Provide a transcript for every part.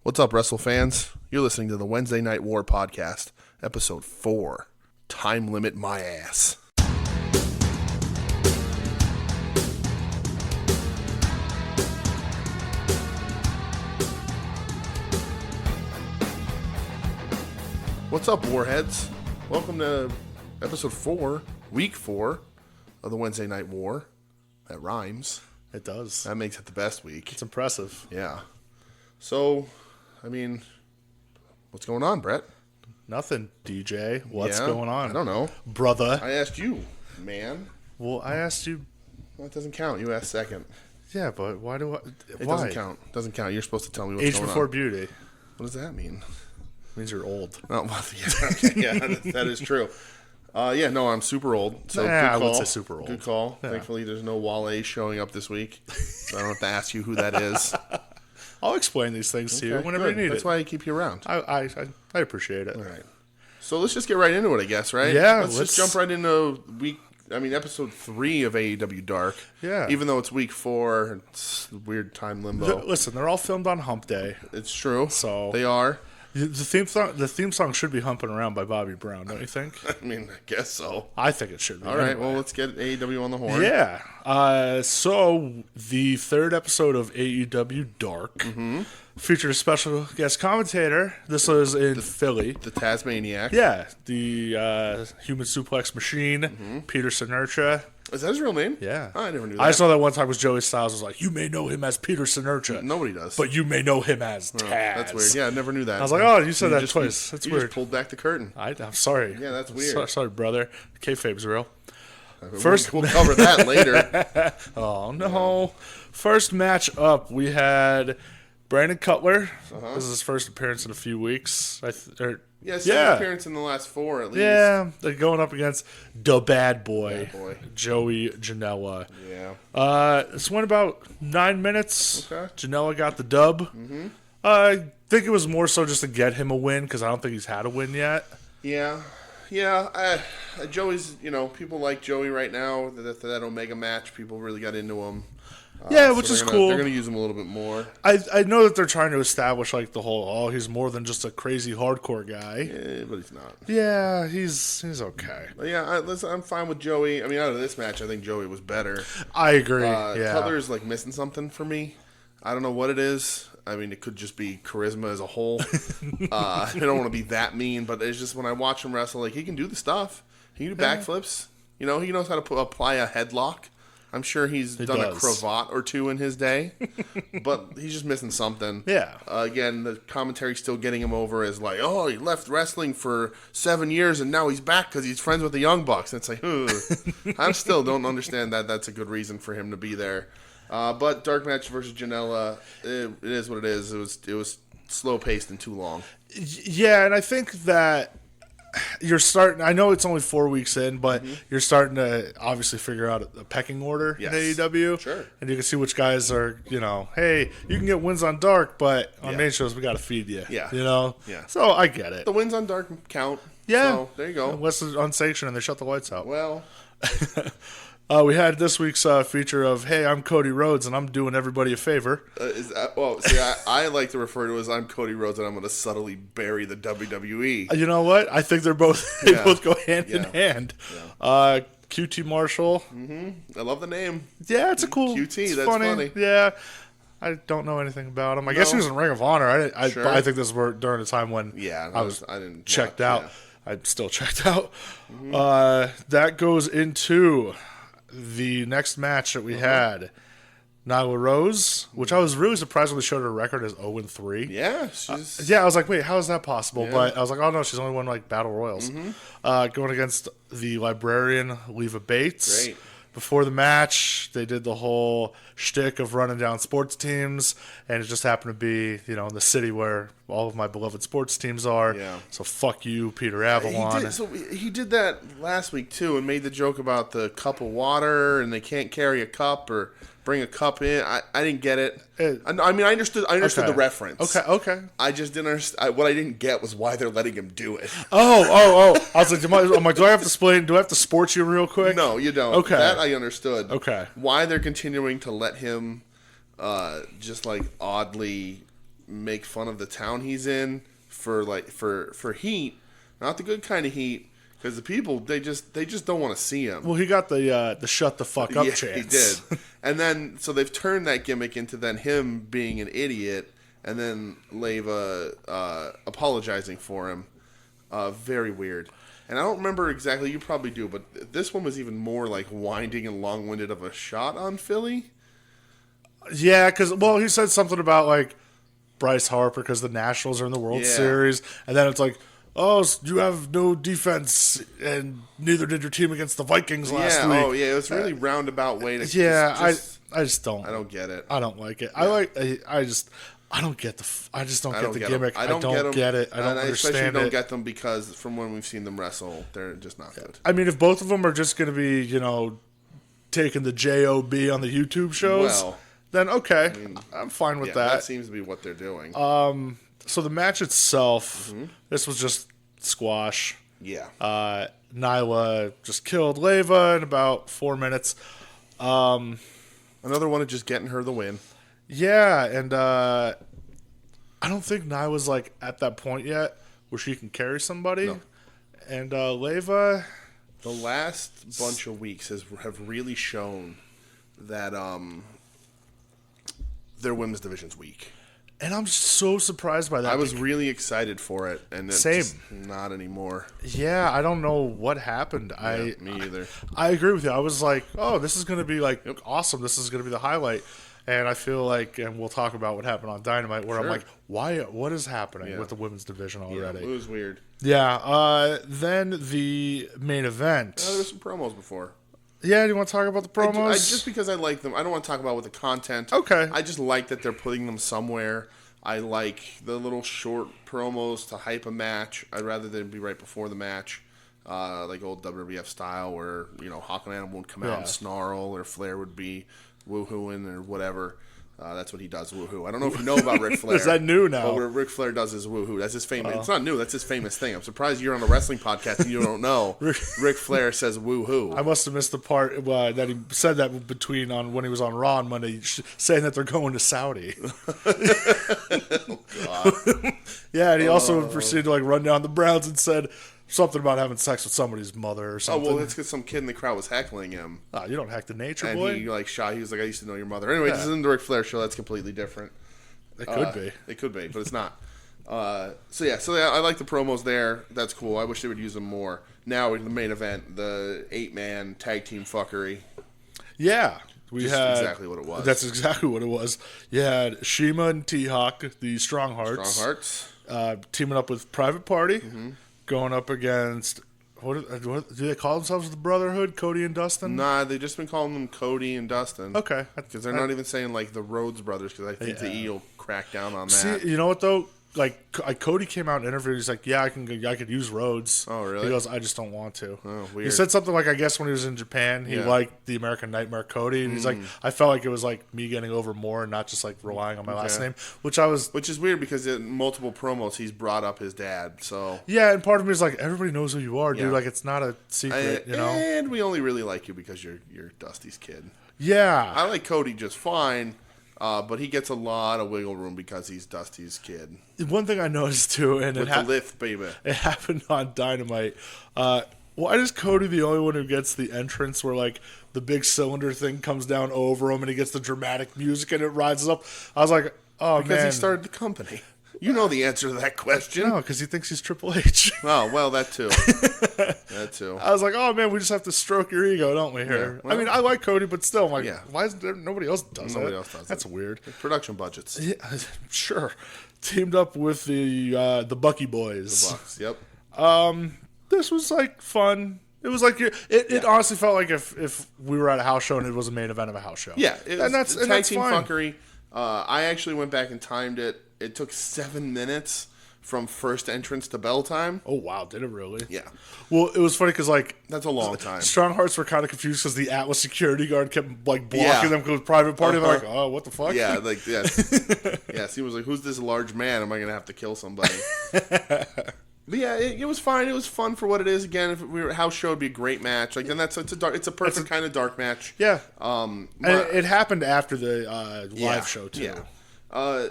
What's up, Wrestle fans? You're listening to the Wednesday Night War podcast, episode 4, Time Limit My Ass. What's up, Warheads? Welcome to episode 4, week 4 of the Wednesday Night War. That rhymes. It does. That makes it the best week. It's impressive. Yeah. So, what's going on, Brett? Nothing, DJ. What's Yeah, going on? I don't know. Brother. I asked you, man. Well, I asked you. Well, it doesn't count. You asked second. Yeah, but why do I? It why? doesn't count. It doesn't count. You're supposed to tell me what's Age going before on. beauty. What does that mean? Means you're old. Oh, well, yeah, that is true. I'm super old. So I good call. would say super old. Good call. Yeah. Thankfully, there's no Wale showing up this week. So I don't have to ask you who that is. I'll explain these things to you whenever good. you need That's it. why I keep you around. I appreciate it. All right. So let's just get right into it, I guess, right? Yeah, Let's just jump right into episode 3 of AEW Dark. Yeah. Even though it's week 4, it's weird time limbo. Listen, they're all filmed on Hump Day. It's true. So they are. The theme song should be "Humping Around" by Bobby Brown, don't you think? I guess so. I think it should be. All right, anyway. well, let's get AEW on the horn. Yeah. So the third episode of AEW Dark featured a special guest commentator. This was in Philly. The Tasmaniac. Yeah, the Human Suplex Machine, Peter Sinercha. Is that his real name? Yeah. Oh, I never knew that. I saw that one time was Joey Styles was like, "You may know him as Peter Sinercha, Nobody does. but you may know him as Taz." That's weird. Yeah, I never knew that. I was like, "Oh, you said that twice. That's you weird." Just pulled back the curtain. I'm sorry. Yeah, that's weird. Sorry, brother. Kayfabe's real. First, we'll cover that later. Oh, no. First match up, we had Brandon Cutler. This is his first appearance in a few weeks. Second appearance in the last 4 at least. Yeah, they're going up against the bad boy, Bad boy. Joey Janela. Yeah. This went about 9 minutes. Okay. Janela got the dub. I think it was more so just to get him a win because I don't think he's had a win yet. Yeah. Joey's, people like Joey right now. That Omega match, people really got into him. Which is cool. They're going to use him a little bit more. I know that they're trying to establish like the whole, he's more than just a crazy hardcore guy. Yeah, but he's not. Yeah, he's okay. But yeah, I'm fine with Joey. Out of this match, I think Joey was better. I agree. Yeah. Cutler's missing something for me. I don't know what it is. It could just be charisma as a whole. I don't want to be that mean, but it's just when I watch him wrestle, he can do the stuff. He can do backflips. He knows how to apply a headlock. I'm sure he's done a cravat or two in his day, but he's just missing something. Yeah. Again, the commentary's still getting him over as he left wrestling for 7 years and now he's back because he's friends with the Young Bucks. And it's I still don't understand that. That's a good reason for him to be there. But dark match versus Janela, it is what it is. It was slow paced and too long. Yeah, and I think that you're starting. I know it's only 4 weeks in, but you're starting to obviously figure out a pecking order in AEW. Sure. And you can see which guys are, hey, you can get wins on dark, but on main shows we got to feed you. Yeah. Yeah. So I get it. The wins on dark count. Yeah. So there you go. Unless it's unsanctioned and they shut the lights out. Well. We had this week's feature of, hey, I'm Cody Rhodes, and I'm doing everybody a favor. I like to refer to it as I'm Cody Rhodes, and I'm going to subtly bury the WWE. You know what? I think they're both both go hand in hand. Yeah. QT Marshall. I love the name. Yeah, it's a cool. QT, it's that's funny. Yeah. I don't know anything about him. I guess he was in Ring of Honor. I think this was during a time when I didn't checked out. Yeah. I'm still checked out. That goes into the next match that we had. Nyla Rose, which I was really surprised when they showed her record as 0-3. Yeah, I was like, wait, how is that possible? Yeah. But I was like, oh no, she's only won battle royals. Going against the librarian Leva Bates. Great. Before the match, they did the whole shtick of running down sports teams, and it just happened to be, in the city where all of my beloved sports teams are. Yeah. So fuck you, Peter Avalon. He did that last week too, and made the joke about the cup of water, and they can't carry a cup or bring a cup in. I didn't get it. I understood the reference. Okay. I just didn't understand. What I didn't get was why they're letting him do it. Oh. I was like, do I have to explain? Do I have to sport you real quick? No, you don't. Okay. That I understood. Okay. Why they're continuing to let him just oddly make fun of the town he's in for heat, not the good kind of heat. Because the people, they just don't want to see him. Well, he got the shut the fuck up chance. He did. And then, so they've turned that gimmick into then him being an idiot, and then Leva apologizing for him. Very weird. And I don't remember exactly, you probably do, but this one was even more like winding and long-winded of a shot on Philly. Yeah, because, well, he said something about, like, Bryce Harper because the Nationals are in the World Series, and then it's like, oh, you have no defense, and neither did your team against the Vikings last week. Oh, yeah, it was really roundabout way to... I just don't... I don't get it. I don't like it. Yeah. I just don't get the gimmick. I don't get it. I don't understand it. I especially don't get them because from when we've seen them wrestle, they're just not good. I mean, if both of them are just going to be, taking the JOB on the YouTube shows, then okay, I'm fine with that. That seems to be what they're doing. So the match itself, this was just squash. Yeah. Nyla just killed Leva in about 4 minutes. Another one of just getting her the win. Yeah, and I don't think Nyla's like at that point yet where she can carry somebody. No. And Leva... The last bunch of weeks have really shown that their women's division's weak. And I'm so surprised by that. I was really excited for it, and it's just not anymore. Yeah, I don't know what happened. Me either. I agree with you. I was like, oh, this is going to be like awesome. This is going to be the highlight. And I feel like, and we'll talk about what happened on Dynamite, where I'm like, why? What is happening with the women's division already? Yeah, it was weird. Yeah. Then the main event. There were some promos before. Yeah, do you want to talk about the promos? Just because I like them. I don't want to talk about the content. Okay. I just like that they're putting them somewhere. I like the little short promos to hype a match. I'd rather than be right before the match, like old WWF style, where Hawk and Adam would come out and snarl, or Flair would be woohooing or whatever. That's what he does, woohoo. I don't know if you know about Ric Flair. Is that new now? But what Ric Flair does is woohoo. That's his famous. It's not new. That's his famous thing. I'm surprised you're on a wrestling podcast and you don't know. Ric Flair says woohoo. I must have missed the part that he said that between on when he was on Raw on Monday, saying that they're going to Saudi. Oh God. Yeah, and he also proceeded to run down the Browns and said something about having sex with somebody's mother or something. Oh, well, it's because some kid in the crowd was heckling him. Oh, you don't heck the nature, and boy. And he shot. He was like, I used to know your mother. Anyway, this isn't the Ric Flair show. That's completely different. It could be. It could be, but it's not. So I like the promos there. That's cool. I wish they would use them more. Now, in the main event, the 8-man tag team fucking. Yeah. Exactly what it was. That's exactly what it was. You had Shima and T-Hawk, the Strong Hearts. Teaming up with Private Party. Mm-hmm. Going up against, what do they call themselves, the Brotherhood, Cody and Dustin? Nah, they've just been calling them Cody and Dustin. Okay. Because they're not even saying, the Rhodes brothers, because I think the E will crack down on that. See, you know what, though? Cody came out and interviewed. He's like, yeah, I could use Rhodes. Oh, really? He goes, I just don't want to. Oh, weird. He said something I guess when he was in Japan, he liked the American Nightmare Cody. And he's like, I felt like it was me getting over more and not just relying on my last name, which is weird because in multiple promos he's brought up his dad. So yeah, and part of me is everybody knows who you are, dude. It's not a secret, And we only really like you because you're Dusty's kid. Yeah, I like Cody just fine. But he gets a lot of wiggle room because he's Dusty's kid. One thing I noticed too, and with the lift, baby, it happened on Dynamite. Why is Cody the only one who gets the entrance where the big cylinder thing comes down over him and he gets the dramatic music and it rises up? I was like, oh because man, he started the company. You know the answer to that question. No, because he thinks he's Triple H. Oh, well, that too. That too. I was like, oh, man, we just have to stroke your ego, don't we, here? Yeah, well, I mean, I like Cody, but still, I'm like, why is there nobody else does that? Nobody else does That's weird. Production budgets. Yeah, sure. Teamed up with the Bucky Boys. The Bucks, yep. This was, fun. It was it honestly felt like if we were at a house show and it was a main event of a house show. Yeah, that's tag team fine. fuckery. I actually went back and timed it. It took 7 minutes from first entrance to bell time. Oh, wow. Did it really? Yeah. Well, it was funny because, that's a long time. Strong Hearts were kind of confused because the Atlas security guard kept, blocking them with Private Party. They're like, oh, what the fuck? Yeah, yes. Yes, he was like, who's this large man? Am I going to have to kill somebody? But yeah, it was fine. It was fun for what it is. Again, if we were house show, it'd be a great match. Then it's a perfect kind of dark match. Yeah. And it happened after the live show too. Yeah.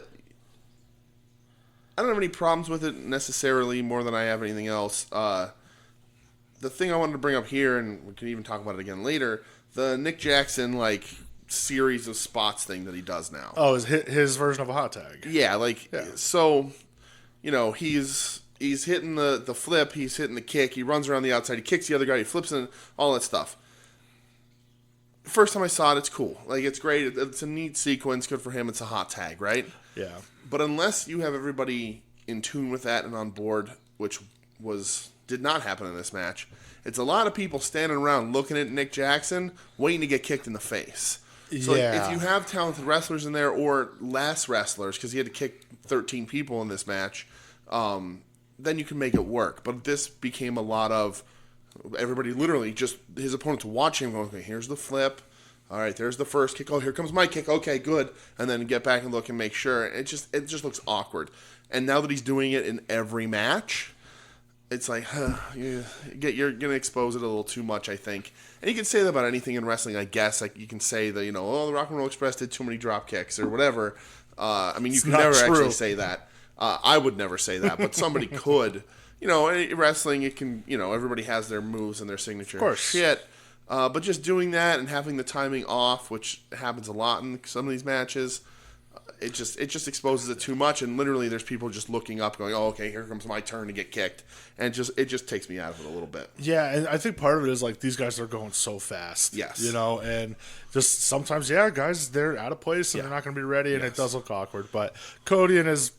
don't have any problems with it necessarily more than I have anything else. The thing I wanted to bring up here, and we can even talk about it again later, the Nick Jackson, like, series of spots thing that he does now. Oh, is his version of a hot tag. Yeah, like, so, you know, he's hitting the flip, he's hitting the kick, he runs around the outside, he kicks the other guy, he flips in, all that stuff. First time I saw it, it's cool. Like, it's great. It's a neat sequence. Good for him. It's a hot tag, right? Yeah. But unless you have everybody in tune with that and on board, which did not happen in this match, it's a lot of people standing around looking at Nick Jackson, waiting to get kicked in the face. So like, if you have talented wrestlers in there, or less wrestlers, because he had to kick 13 people in this match, then you can make it work. But this became a lot of everybody literally just his opponents watching him going, okay, here's the flip. All right, there's the first kick. Oh, here comes my kick. Okay, good. And then get back and look and make sure. It just looks awkward. And now that he's doing it in every match, it's like, you're going to expose it a little too much, I think. And you can say that about anything in wrestling, I guess. Like, you can say that, the Rock and Roll Express did too many drop kicks or whatever. I mean, you can never actually say that. I would never say that, but somebody could. In wrestling, it can, everybody has their moves and their signature shit. But just doing that and having the timing off, which happens a lot in some of these matches, it just exposes it too much. And literally, there's people just looking up, going, "Oh, okay, here comes my turn to get kicked," and it just takes me out of it a little bit. Yeah, and I think part of it is like these guys are going so fast. Yes, and just sometimes, guys, they're out of place and they're not going to be ready, and it does look awkward. But Cody and his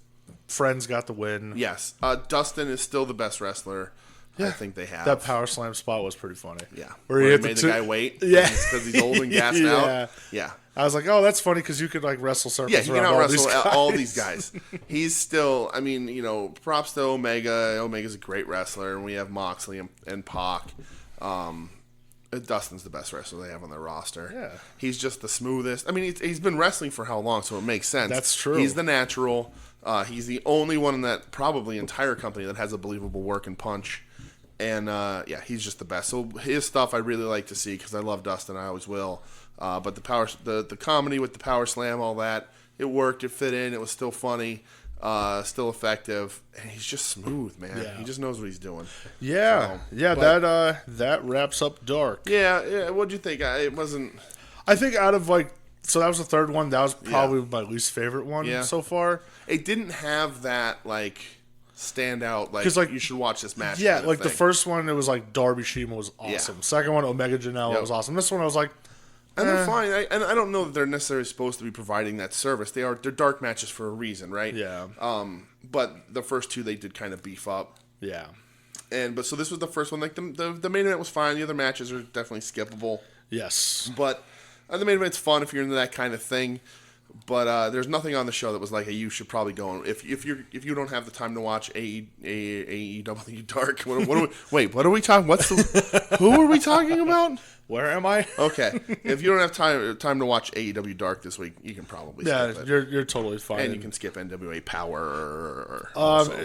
friends got the win. Yes, Dustin is still the best wrestler. Yeah. I think they have. That power slam spot was pretty funny. Yeah. Where he made the guy wait. Yeah. Because he's old and gassed out. Yeah. I was like, oh, that's funny because you could like wrestle circles around he can out-wrestle all these guys. He's still, props to Omega. Omega's a great wrestler. And we have Moxley and Pac. Dustin's the best wrestler they have on their roster. Yeah. He's just the smoothest. I mean, he's been wrestling for how long, so it makes sense. That's true. He's the natural. He's the only one in that probably entire company that has a believable work and punch. And, he's just the best. So his stuff I really like to see because I love Dustin. I always will. But the comedy with the power slam, all that, it worked. It fit in. It was still funny, still effective. And he's just smooth, man. Yeah. He just knows what he's doing. Yeah. That wraps up Dark. Yeah. What'd you think? It wasn't... I think out of so that was the third one. That was probably my least favorite one so far. It didn't have that, stand out, you should watch this match. Yeah, the first one, it was Darby Shima was awesome. Yeah. Second one, Omega Janela was awesome. This one, I was like, and they're fine. And I don't know that they're necessarily supposed to be providing that service. They're dark matches for a reason, right? Yeah. But the first two they did kind of beef up. Yeah. So this was the first one. The main event was fine. The other matches are definitely skippable. Yes. But the main event's fun if you're into that kind of thing. But there's nothing on the show that was like, hey, you should probably go. If you don't have the time to watch AEW Dark, what are we talking? Who are we talking about? Where am I? Okay, if you don't have time to watch AEW Dark this week, you can probably skip it. You're totally fine. And you can skip NWA Power.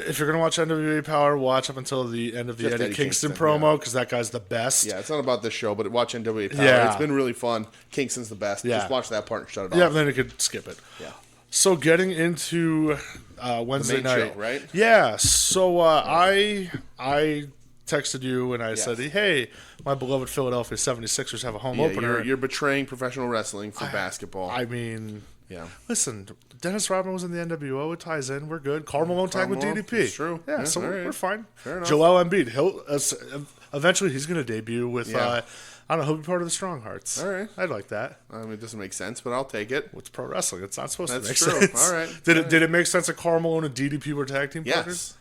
If you're gonna watch NWA Power, watch up until the end of the Eddie Kingston promo because that guy's the best. Yeah, it's not about this show, but watch NWA Power. Yeah. It's been really fun. Kingston's the best. Yeah. Just watch that part and shut it off. Yeah, then you could skip it. Yeah. So getting into Wednesday night, show, right? Yeah. So I texted you and I said, hey, my beloved Philadelphia 76ers have a home opener. You're betraying professional wrestling for basketball. I mean, listen, Dennis Rodman was in the NWO. It ties in. We're good. Karl Malone tagged with DDP. It's true. Yeah, so we're fine. Fair enough. Joel Embiid, eventually he's going to debut with, I don't know, he'll be part of the Strong Hearts. All right. I'd like that. I mean, it doesn't make sense, but I'll take it. It's pro wrestling. It's not supposed to make true. sense. All right. Did it make sense that Karl Malone and DDP were tag team partners?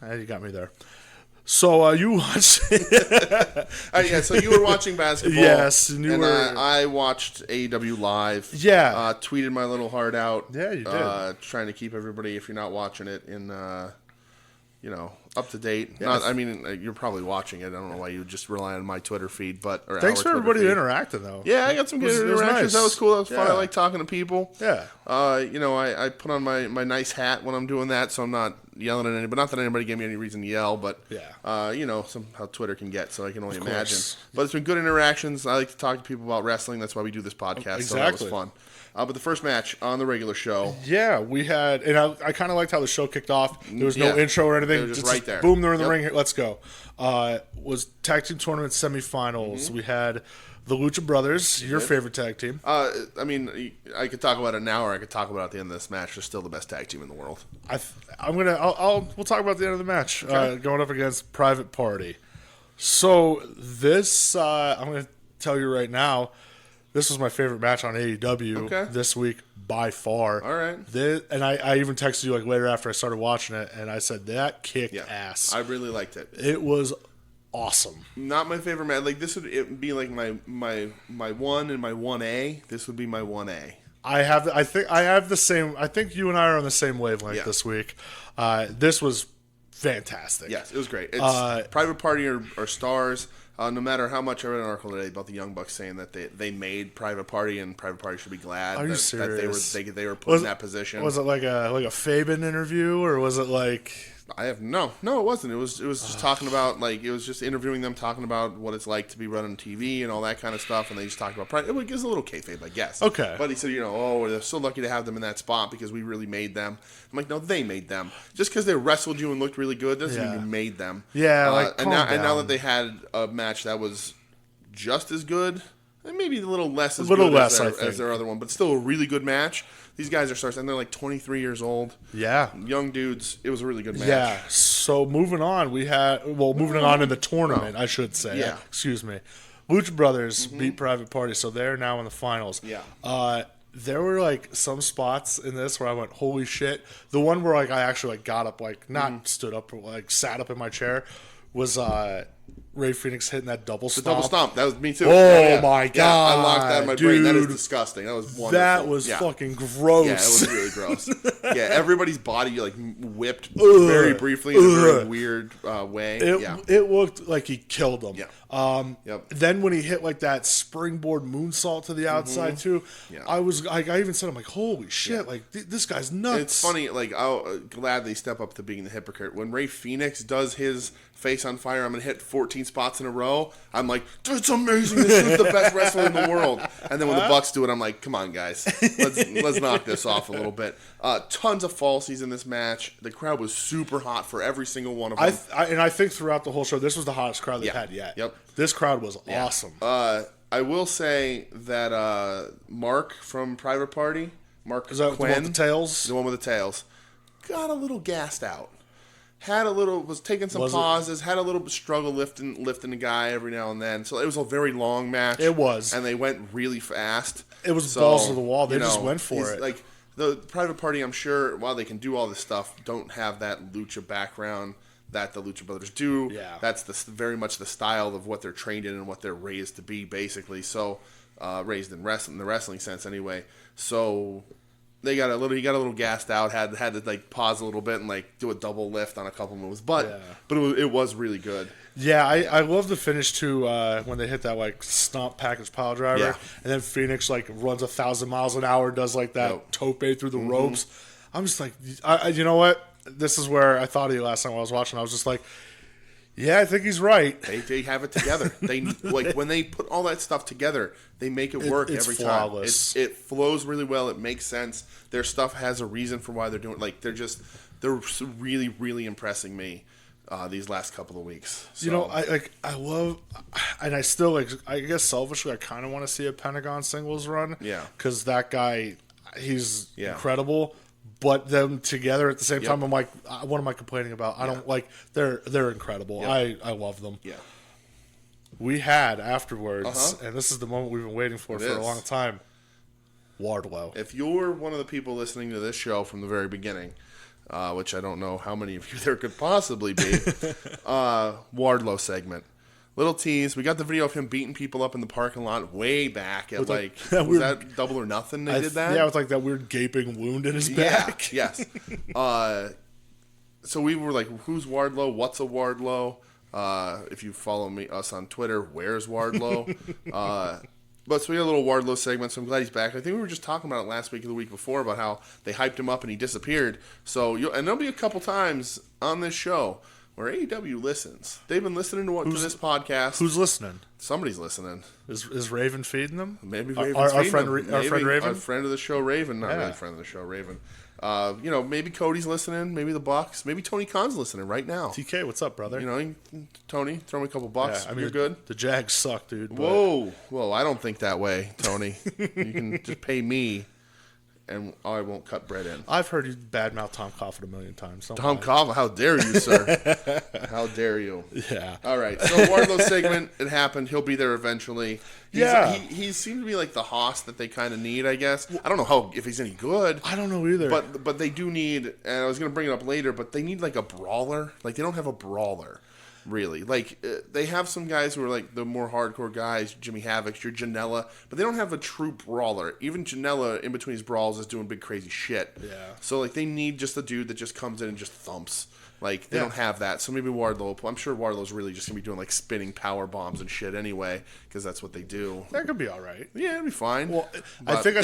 Yes. You got me there. So you watched... so you were watching basketball. Yes. And I watched AEW Live. Yeah. Tweeted my little heart out. Yeah, you did. Trying to keep everybody, if you're not watching it, in Up to date. Yeah. You're probably watching it. I don't know why you just rely on my Twitter feed, but thanks for everybody interacting though. Yeah, I got some good interactions. Nice. That was cool. That was fun. I like talking to people. Yeah. I put on my nice hat when I'm doing that, so I'm not yelling at anybody. Not that anybody gave me any reason to yell, but somehow Twitter can get, so I can only imagine. But it's been good interactions. I like to talk to people about wrestling. That's why we do this podcast. Exactly. So that was fun. But the first match on the regular show. Yeah, we had, and I kind of liked how the show kicked off. There was no intro or anything. They were just right there. Boom, they're in the ring. Here, let's go. Was tag team tournament semifinals. We had the Lucha Brothers, your favorite tag team. I could talk about it now, or I could talk about it at the end of this match. They're still the best tag team in the world. We'll talk about the end of the match. Okay. Going up against Private Party. So this, I'm going to tell you right now, this was my favorite match on AEW this week by far. All right. And I even texted you later after I started watching it, and I said that kicked ass. I really liked it. It was awesome. Not my favorite match. Like this would be like my 1 and my 1A. This would be my 1A. I think you and I are on the same wavelength this week. This was fantastic. Yes, it was great. It's Private Party are stars. No matter how much I read an article today about the Young Bucks saying that they made Private Party and Private Party should be glad that they were put in that position. Was it like a Fabian interview, or was it like? No, it wasn't. It was just talking about it was just interviewing them, talking about what it's like to be running TV and all that kind of stuff, and they just talked about pride. It was a little kayfabe, I guess. Okay. But he said, they're so lucky to have them in that spot because we really made them. I'm like, no, they made them. Just because they wrestled you and looked really good doesn't mean you made them. Yeah, and now that they had a match that was just as good, and maybe a little less as their other one, but still a really good match. These guys are stars, and they're like 23 years old. Yeah. Young dudes. It was a really good match. Yeah. So moving on, moving on in the tournament, I should say. Yeah. Excuse me. Lucha Brothers beat Private Party, so they're now in the finals. Yeah. There were some spots in this where I went, holy shit. The one where I actually got up, not stood up, but sat up in my chair was Ray Phoenix hitting that double stomp. The double stomp. That was me too. Oh my god! I locked that in my brain. That is disgusting. That was wonderful. That was fucking gross. Yeah, it was really gross. Everybody's body whipped very briefly in a very weird way. It looked like he killed them. Yeah. Then when he hit that springboard moonsault to the outside too, I even said, I'm like, holy shit! This guy's nuts. And it's funny. I'll gladly step up to being the hypocrite when Ray Phoenix does his face on fire. I'm gonna hit 14 spots in a row. I'm like, it's amazing. This is the best wrestler in the world. And then when the Bucks do it, I'm like, come on, guys, let's knock this off a little bit. Tons of falsies in this match. The crowd was super hot for every single one of them. I think throughout the whole show, this was the hottest crowd they've had yet. Yep. This crowd was awesome. I will say that Mark from Private Party, Mark is that Quinn, the one with the tails? The one with the tails, got a little gassed out. Was taking some pauses, had a little struggle lifting the guy every now and then. So it was a very long match. It was. And they went really fast. It was balls to the wall. They just went for it. The Private Party, I'm sure, while they can do all this stuff, don't have that lucha background that the Lucha Brothers do. Yeah. That's very much the style of what they're trained in and what they're raised to be, basically. So, raised in the wrestling sense anyway. So he got a little gassed out, had to pause a little bit and do a double lift on a couple moves, but it was really good. Yeah, I love the finish too when they hit that stomp package pile driver, and then Phoenix runs 1,000 miles an hour, does that tope through the ropes. I'm just you know what? This is where I thought of you last time I was watching. I was just like, yeah, I think he's right. They have it together. They when they put all that stuff together, they make it work every flawless. time. It flows really well. It makes sense. Their stuff has a reason for why they're doing it. They're really, really impressing me these last couple of weeks. So. I love, and I still I guess selfishly I kind of want to see a Pentagon singles run. Yeah, because that guy, he's incredible. But them together at the same time, I'm like, what am I complaining about? I don't they're incredible. I love them. Yeah. We had afterwards, and this is the moment we've been waiting for a long time. Wardlow. If you're one of the people listening to this show from the very beginning, which I don't know how many of you there could possibly be, Wardlow segment. Little tease. We got the video of him beating people up in the parking lot way back at was that Double or Nothing? They did that. Yeah, with that weird gaping wound in his back. Yes. so we were like, who's Wardlow? What's a Wardlow? If you follow us on Twitter, where's Wardlow? But so we had a little Wardlow segment, so I'm glad he's back. I think we were just talking about it last week or the week before about how they hyped him up and he disappeared. So and there'll be a couple times on this show where AEW listens. They've been listening to this podcast. Who's listening? Somebody's listening. Is Raven feeding them? Maybe Raven's our feeding friend, them. Our friend Raven? Our friend of the show, Raven. Not really friend of the show, Raven. Maybe Cody's listening. Maybe the Bucks. Maybe Tony Khan's listening right now. TK, what's up, brother? Tony, throw me a couple bucks. Yeah, You're good. The Jags suck, dude. Whoa, I don't think that way, Tony. You can just pay me, and I won't cut bread in. I've heard you badmouth Tom Coughlin a million times. Tom Coughlin, how dare you, sir? How dare you? Yeah. All right. So Wardlow's segment, it happened. He'll be there eventually. He seems to be like the hoss that they kind of need, I guess. I don't know if he's any good. I don't know either. But they do need, and I was going to bring it up later, but they need like a brawler. Like they don't have a brawler, really. Like they have some guys who are like the more hardcore guys, Jimmy Havoc, your Janela, but they don't have a true brawler. Even Janela, in between his brawls, is doing big crazy shit. Yeah. So like they need just a dude that just comes in and just thumps. Like, they don't have that. So maybe Wardlow, I'm sure Wardlow's really just going to be doing, like, spinning power bombs and shit anyway, because that's what they do. That could be all right. Yeah, it'd be fine. Well, I think I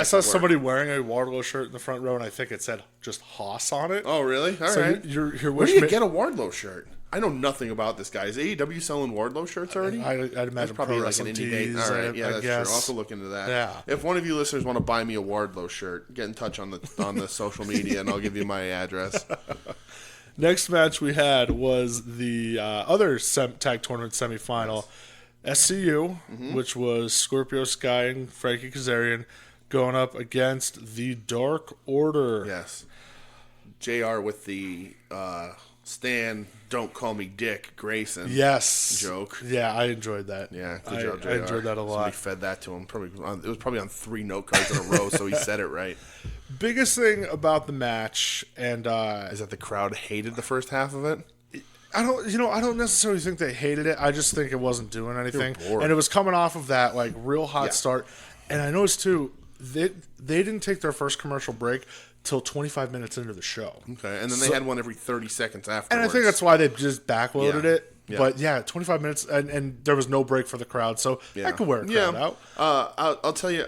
saw somebody wearing a Wardlow shirt in the front row, and I think it said just Hoss on it. Oh, really? All right. Where do you get a Wardlow shirt? I know nothing about this guy. Is AEW selling Wardlow shirts already? I'd imagine that's probably like an indie date. All right, yeah, that's true. I'll have to look into that. Yeah. If one of you listeners want to buy me a Wardlow shirt, get in touch on the social media, and I'll give you my address. Next match we had was the other tag tournament semifinal, SCU, which was Scorpio Sky and Frankie Kazarian going up against the Dark Order. Yes. JR with the Stan, don't call me Dick Grayson joke. Yeah, I enjoyed that. Yeah, good job, JR. I enjoyed that a lot. Somebody fed that to him. It was probably on 3 note cards in a row, so he said it right. Biggest thing about the match and is that the crowd hated the first half of it. I don't necessarily think they hated it. I just think it wasn't doing anything, and it was coming off of that like real hot start. And I noticed too, they didn't take their first commercial break till 25 minutes into the show. Okay, and then they had one every 30 seconds afterwards. And I think that's why they just backloaded it. Yeah. But yeah, 25 minutes, and there was no break for the crowd, so that could wear a crowd out. I'll tell you,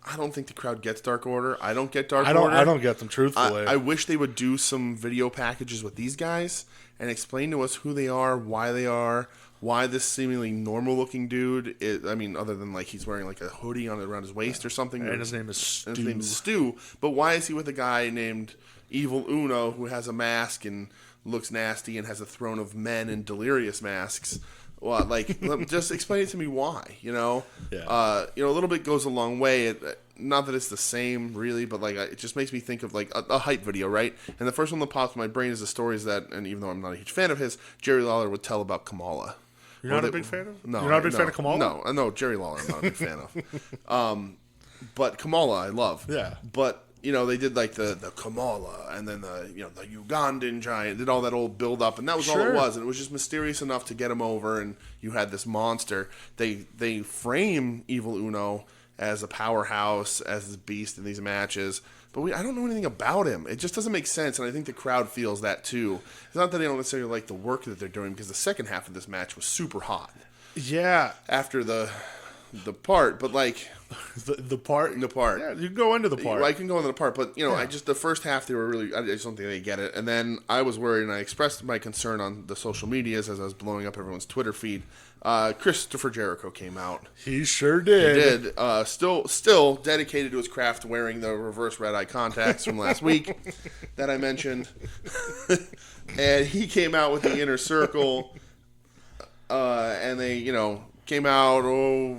I don't think the crowd gets Dark Order. I don't get Dark Order. I don't get them, truthfully. I wish they would do some video packages with these guys and explain to us who they are, why this seemingly normal-looking dude is, I mean, other than like he's wearing like a hoodie around his waist or something. And his name is Stu. His name is Stu. But why is he with a guy named Evil Uno who has a mask and looks nasty and has a throne of men in delirious masks? Well, like, just explain it to me why, Yeah. A little bit goes a long way. Not that it's the same, really, but, like, it just makes me think of, like, a hype video, right? And the first one that pops in my brain is the stories that, and even though I'm not a huge fan of his, Jerry Lawler would tell about Kamala. You're not a big fan of? No. You're not a big fan of Kamala? No, Jerry Lawler I'm not a big fan of. But Kamala I love. Yeah. But... they did like the Kamala and then the Ugandan giant, did all that old build up, and that was all it was. And it was just mysterious enough to get him over, and you had this monster. They frame Evil Uno as a powerhouse, as this beast in these matches, but I don't know anything about him. It just doesn't make sense, and I think the crowd feels that too. It's not that they don't necessarily like the work that they're doing, because the second half of this match was super hot. Yeah. After the part, but like... The part? The part. Yeah, you can go into the part. I can go into the part, but, the first half, they were really, I just don't think they get it. And then I was worried, and I expressed my concern on the social medias as I was blowing up everyone's Twitter feed. Christopher Jericho came out. He sure did. He did. Still dedicated to his craft, wearing the reverse red eye contacts from last week that I mentioned. And he came out with the Inner Circle, and they, came out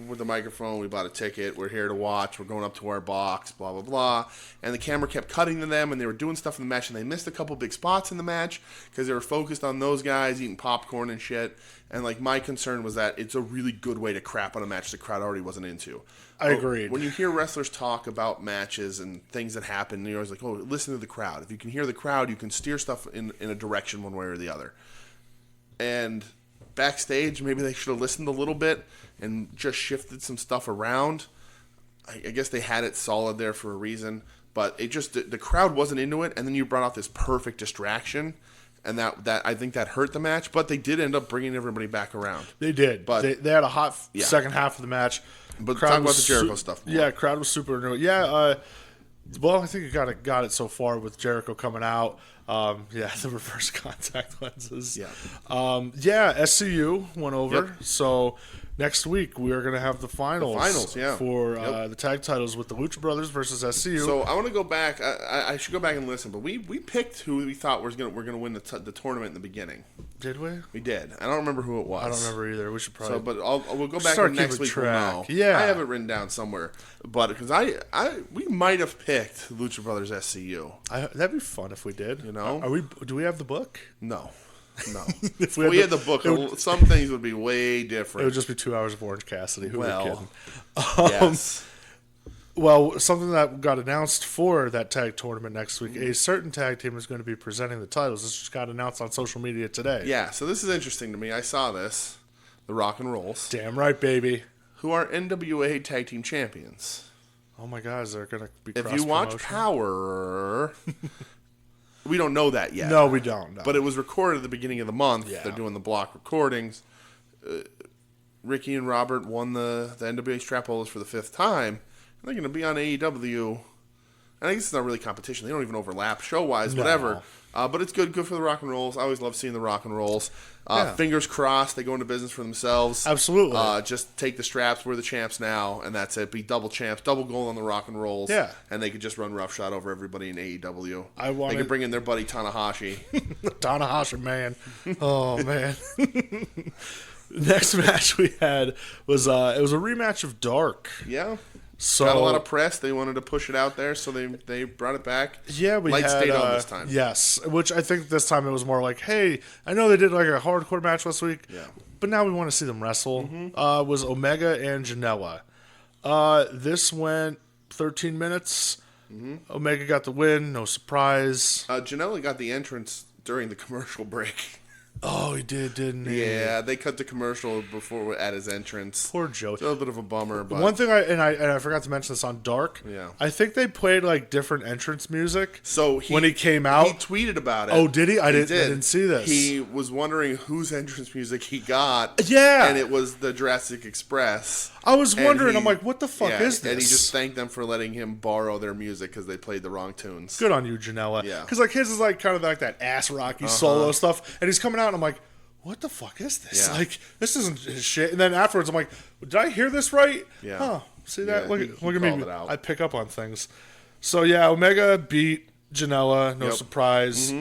with the microphone. We bought a ticket. We're here to watch. We're going up to our box, blah, blah, blah. And the camera kept cutting to them, and they were doing stuff in the match, and they missed a couple big spots in the match because they were focused on those guys eating popcorn and shit. And, like, my concern was that it's a really good way to crap on a match the crowd already wasn't into. I agreed. When you hear wrestlers talk about matches and things that happen, you're always like, oh, listen to the crowd. If you can hear the crowd, you can steer stuff in a direction one way or the other. And... backstage, maybe they should have listened a little bit and just shifted some stuff around. I guess they had it solid there for a reason, but it just the crowd wasn't into it, and then you brought out this perfect distraction, and that I think that hurt the match. But they did end up bringing everybody back around. They did, but they had a hot second half of the match. But talk about the Jericho stuff more. Yeah, crowd was super into it. Yeah, well, I think you got it so far with Jericho coming out. The reverse contact lenses. Yeah. SCU went over. Yep. So next week we are going to have the finals. For the tag titles with the Lucha Brothers versus SCU. So I want to go back. I should go back and listen. But we picked who we thought were going to win the tournament in the beginning. Did we? We did. I don't remember who it was. I don't remember either. We should probably. We'll go back and next week. We'll know. Yeah, I have it written down somewhere. But because we might have picked Lucha Brothers SCU. That'd be fun if we did. You know? Do we have the book? No. If we had the book, some things would be way different. It would just be 2 hours of Orange Cassidy. Who are kidding? Yes. Well, something that got announced for that tag tournament next week, a certain tag team is going to be presenting the titles. This just got announced on social media today. Yeah, so this is interesting to me. I saw this. The Rock and Rolls. Damn right, baby. Who are NWA Tag Team Champions. Oh my God, they're going to be If you watch Power... We don't know that yet. No, we don't. No. But it was recorded at the beginning of the month. Yeah. They're doing the block recordings. Ricky and Robert won the NWA Strapolas for the 5th time. And they're going to be on AEW. And I guess it's not really competition. They don't even overlap show-wise, whatever. But it's good for the Rock and Rolls. I always love seeing the Rock and Rolls. Fingers crossed, they go into business for themselves. Absolutely. Just take the straps. We're the champs now, and that's it. Be double champs, double gold on the Rock and Rolls. Yeah. And they could just run roughshod over everybody in AEW. They could bring in their buddy Tanahashi. Tanahashi, man. Oh, man. Next match we had was it was a rematch of Dark. Yeah. So, got a lot of press. They wanted to push it out there, so they brought it back. Yeah, Light stayed on this time. Yes, which I think this time it was more like, hey, I know they did like a hardcore match last week, but now we want to see them wrestle. Was Omega and Janela. This went 13 minutes. Omega got the win, no surprise. Janela got the entrance during the commercial break. Oh, he did, didn't he? Yeah, they cut the commercial before at his entrance. Poor Joe. It's a little bit of a bummer. But one thing I forgot to mention this on Dark. Yeah, I think they played like different entrance music. So when he came out, he tweeted about it. Oh, did he? I didn't see this. He was wondering whose entrance music he got. Yeah, and it was the Jurassic Express. I was wondering. I'm like, what the fuck is this? And he just thanked them for letting him borrow their music because they played the wrong tunes. Good on you, Janela. Yeah, because like his is like kind of like that ass rocky solo stuff, and he's coming out, and I'm like, what the fuck is this? Yeah. Like, this isn't his shit. And then afterwards, I'm like, did I hear this right? Yeah. Huh. See that? Yeah, look at me. I pick up on things. So, yeah, Omega beat Janela. No surprise.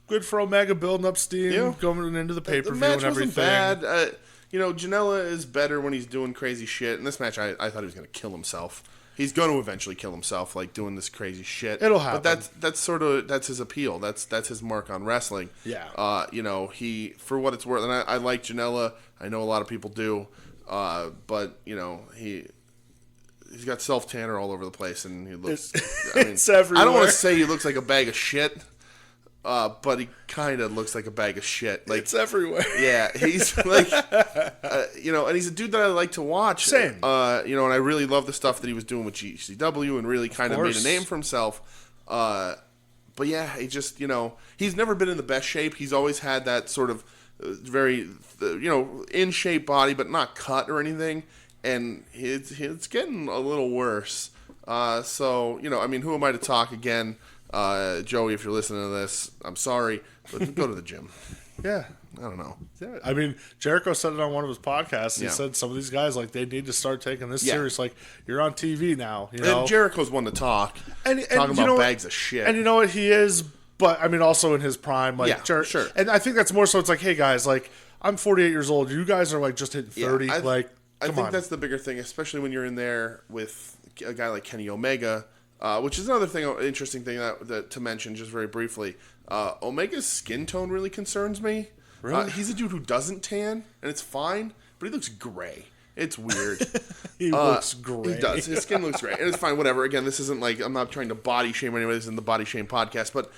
Good for Omega building up steam, going into the pay-per-view and everything. The match wasn't bad. Janela is better when he's doing crazy shit. In this match, I thought he was going to kill himself. He's going to eventually kill himself, like doing this crazy shit. It'll happen. But that's his appeal. That's his mark on wrestling. Yeah. He, for what it's worth, and I like Janela. I know a lot of people do. But he's got self-tanner all over the place, and he looks. It's everywhere. I don't want to say he looks like a bag of shit. But he kind of looks like a bag of shit. Like, it's everywhere. Yeah, he's like, and he's a dude that I like to watch. Same. And I really love the stuff that he was doing with GCW and really kind of made a name for himself. But yeah, he just, he's never been in the best shape. He's always had that sort of very, in shape body, but not cut or anything. And it's getting a little worse. So, who am I to talk again? Joey, if you're listening to this, I'm sorry, but go to the gym. Yeah. I don't know. Yeah. Jericho said it on one of his podcasts. He said some of these guys, like, they need to start taking this serious. Like, you're on TV now, And Jericho's one to talk. Talking about bags of shit. And you know what? He is, but, also in his prime. Like, sure. And I think that's more so, it's like, hey, guys, like, I'm 48 years old. You guys are, like, just hitting 30. I think that's the bigger thing, especially when you're in there with a guy like Kenny Omega. Which is another interesting thing that to mention just very briefly. Omega's skin tone really concerns me. Really? He's a dude who doesn't tan, and it's fine, but he looks gray. It's weird. He looks gray. He does. His skin looks gray, and it's fine. Whatever. Again, this isn't like I'm not trying to body shame anybody. This isn't the body shame podcast, but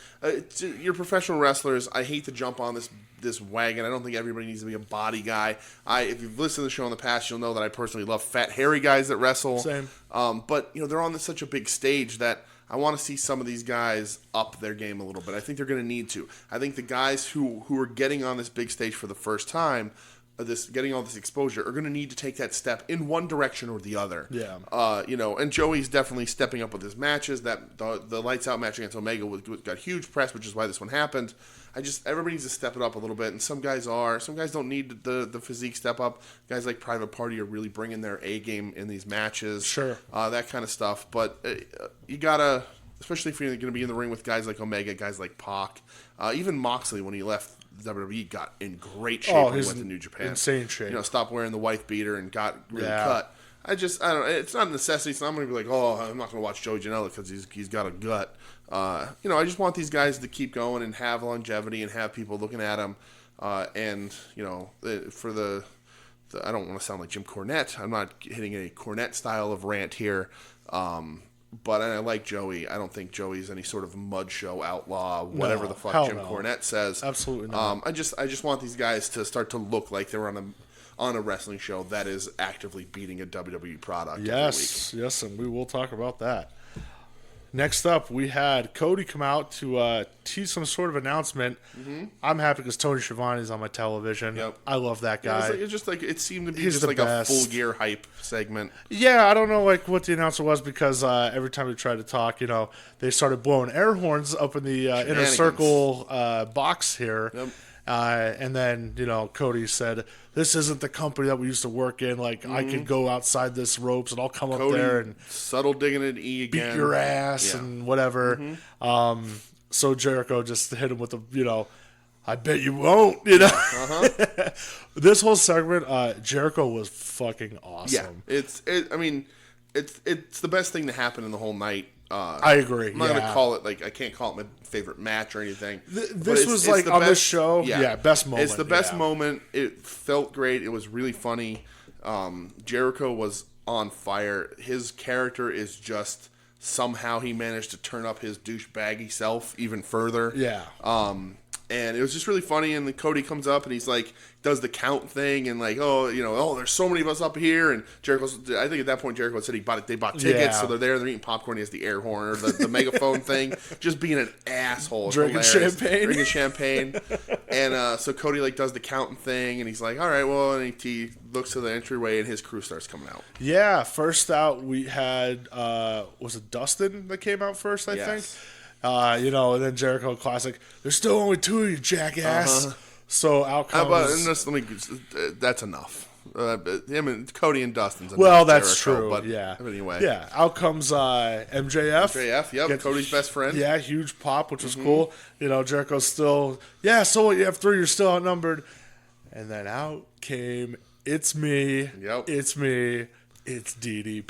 you're professional wrestlers. I hate to jump on this wagon. I don't think everybody needs to be a body guy. If you've listened to the show in the past, you'll know that I personally love fat, hairy guys that wrestle. Same. But they're on such a big stage that I want to see some of these guys up their game a little bit. I think they're going to need to. I think the guys who are getting on this big stage for the first time, getting all this exposure, are going to need to take that step in one direction or the other. Yeah. And Joey's definitely stepping up with his matches. That the Lights Out match against Omega got huge press, which is why this one happened. Everybody needs to step it up a little bit, and some guys don't need the physique step up. Guys like Private Party are really bringing their A game in these matches. Sure. That kind of stuff. But you gotta, especially if you're going to be in the ring with guys like Omega, guys like Pac, even Moxley when he left WWE got in great shape when he went to New Japan. Insane shape. Stopped wearing the wife beater and got really cut. I don't know. It's not a necessity. So I'm going to be like, I'm not going to watch Joey Janela because he's got a gut. I just want these guys to keep going and have longevity and have people looking at them. For the I don't want to sound like Jim Cornette. I'm not hitting a Cornette style of rant here. But I like Joey. I don't think Joey's any sort of mud show outlaw, whatever the fuck Jim Cornette says. Absolutely not. I just want these guys to start to look like they're on a wrestling show that is actively beating a WWE product. Yes, and we will talk about that. Next up, we had Cody come out to tease some sort of announcement. Mm-hmm. I'm happy because Tony Schiavone's on my television. Yep. I love that guy. It seemed to be just like a full gear hype segment. Yeah, I don't know what the announcer was because every time we tried to talk, they started blowing air horns up in the inner circle box here. Yep. And then, Cody said, this isn't the company that we used to work in. Like, I could go outside this ropes and I'll come up there and subtle digging at E again. Beat your ass and whatever. Mm-hmm. So Jericho just hit him with the, I bet you won't, Uh-huh. This whole segment, Jericho was fucking awesome. Yeah, it's the best thing to happen in the whole night. I agree. I'm not going to call it, I can't call it my favorite match or anything. This was on this show, best moment. It's the best moment. It felt great. It was really funny. Jericho was on fire. His character is just, somehow he managed to turn up his douchebaggy self even further. Yeah. And it was just really funny. And then Cody comes up and he's like, does the count thing and there's so many of us up here. And I think at that point Jericho said they bought tickets, so they're eating popcorn. He has the air horn or the megaphone thing, just being an asshole, drinking champagne. And so Cody does the counting thing, and he's like, all right, well, and he looks to the entryway, and his crew starts coming out. Yeah, first out we had was it Dustin that came out first? I think. And then Jericho classic. There's still only two of you, jackass. Uh-huh. So out comes. That's enough. Him and Cody and Dustin's enough. Well, that's Jericho, true. But anyway. Yeah. Out comes MJF. Yep. Cody's best friend. Yeah, huge pop, which was cool. Jericho's still. Yeah. So you have three. You're still outnumbered. And then out came. It's me. Yep. It's me. It's DDP.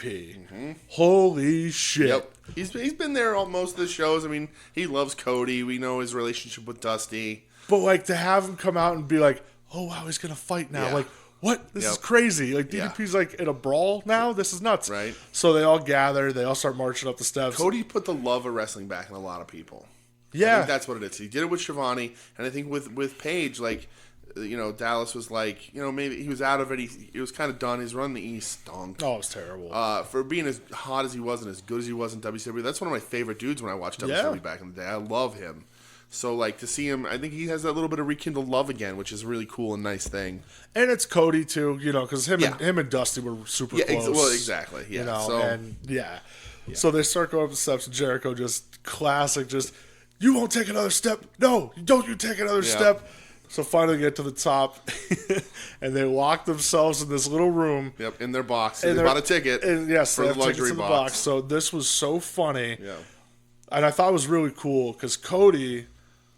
Mm-hmm. Holy shit. Yep. He's been there on most of the shows. I mean, he loves Cody. We know his relationship with Dusty. But, to have him come out and be like, oh, wow, he's going to fight now. Yeah. What? This is crazy. DDP's, in a brawl now? This is nuts. Right. So they all gather. They all start marching up the steps. Cody put the love of wrestling back in a lot of people. Yeah. I think that's what it is. He did it with Schiavone. And I think with Paige, Dallas was maybe he was out of it. He was kind of done. He's running the East. Stunk. Oh, it was terrible. For being as hot as he was and as good as he was in WCW, that's one of my favorite dudes when I watched WCW back in the day. I love him. So, to see him, I think he has that little bit of rekindled love again, which is a really cool and nice thing. And it's Cody, too, because him and Dusty were super close. Well, exactly, yeah. So they start going up the steps, and Jericho just classic, you won't take another step. No, don't you take another step. So finally get to the top, and they lock themselves in this little room. Yep, in their box. And they bought a ticket for the luxury box. So this was so funny. Yeah. And I thought it was really cool because Cody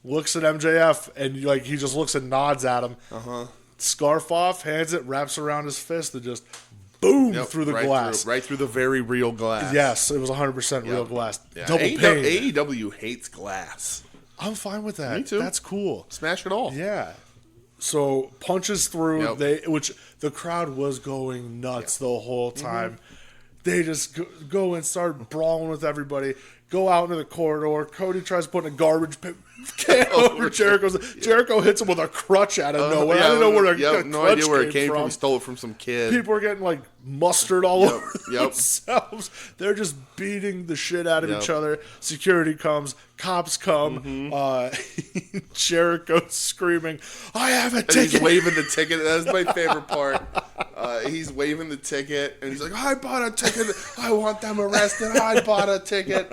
looks at MJF and he just looks and nods at him. Uh-huh. Scarf off, hands it, wraps around his fist, and just boom through the glass. Right through the very real glass. Yes, it was 100% real glass. Yeah. Double pain. AEW hates glass. I'm fine with that. Me too. That's cool. Smash it all. Yeah. So punches through, which the crowd was going nuts the whole time. Mm-hmm. They just go and start brawling with everybody. go out into the corridor. Cody tries putting a garbage can over Jericho's. Jericho hits him with a crutch out of nowhere. I didn't know where no idea where it came from. He stole it from some kid. People are getting like mustard all over themselves. They're just beating the shit out of each other. Security comes. Cops come. Jericho screaming, "I have a ticket!" He's waving the ticket. That's my favorite part. He's waving the ticket, and he's like, "I bought a ticket. I want them arrested. I bought a ticket."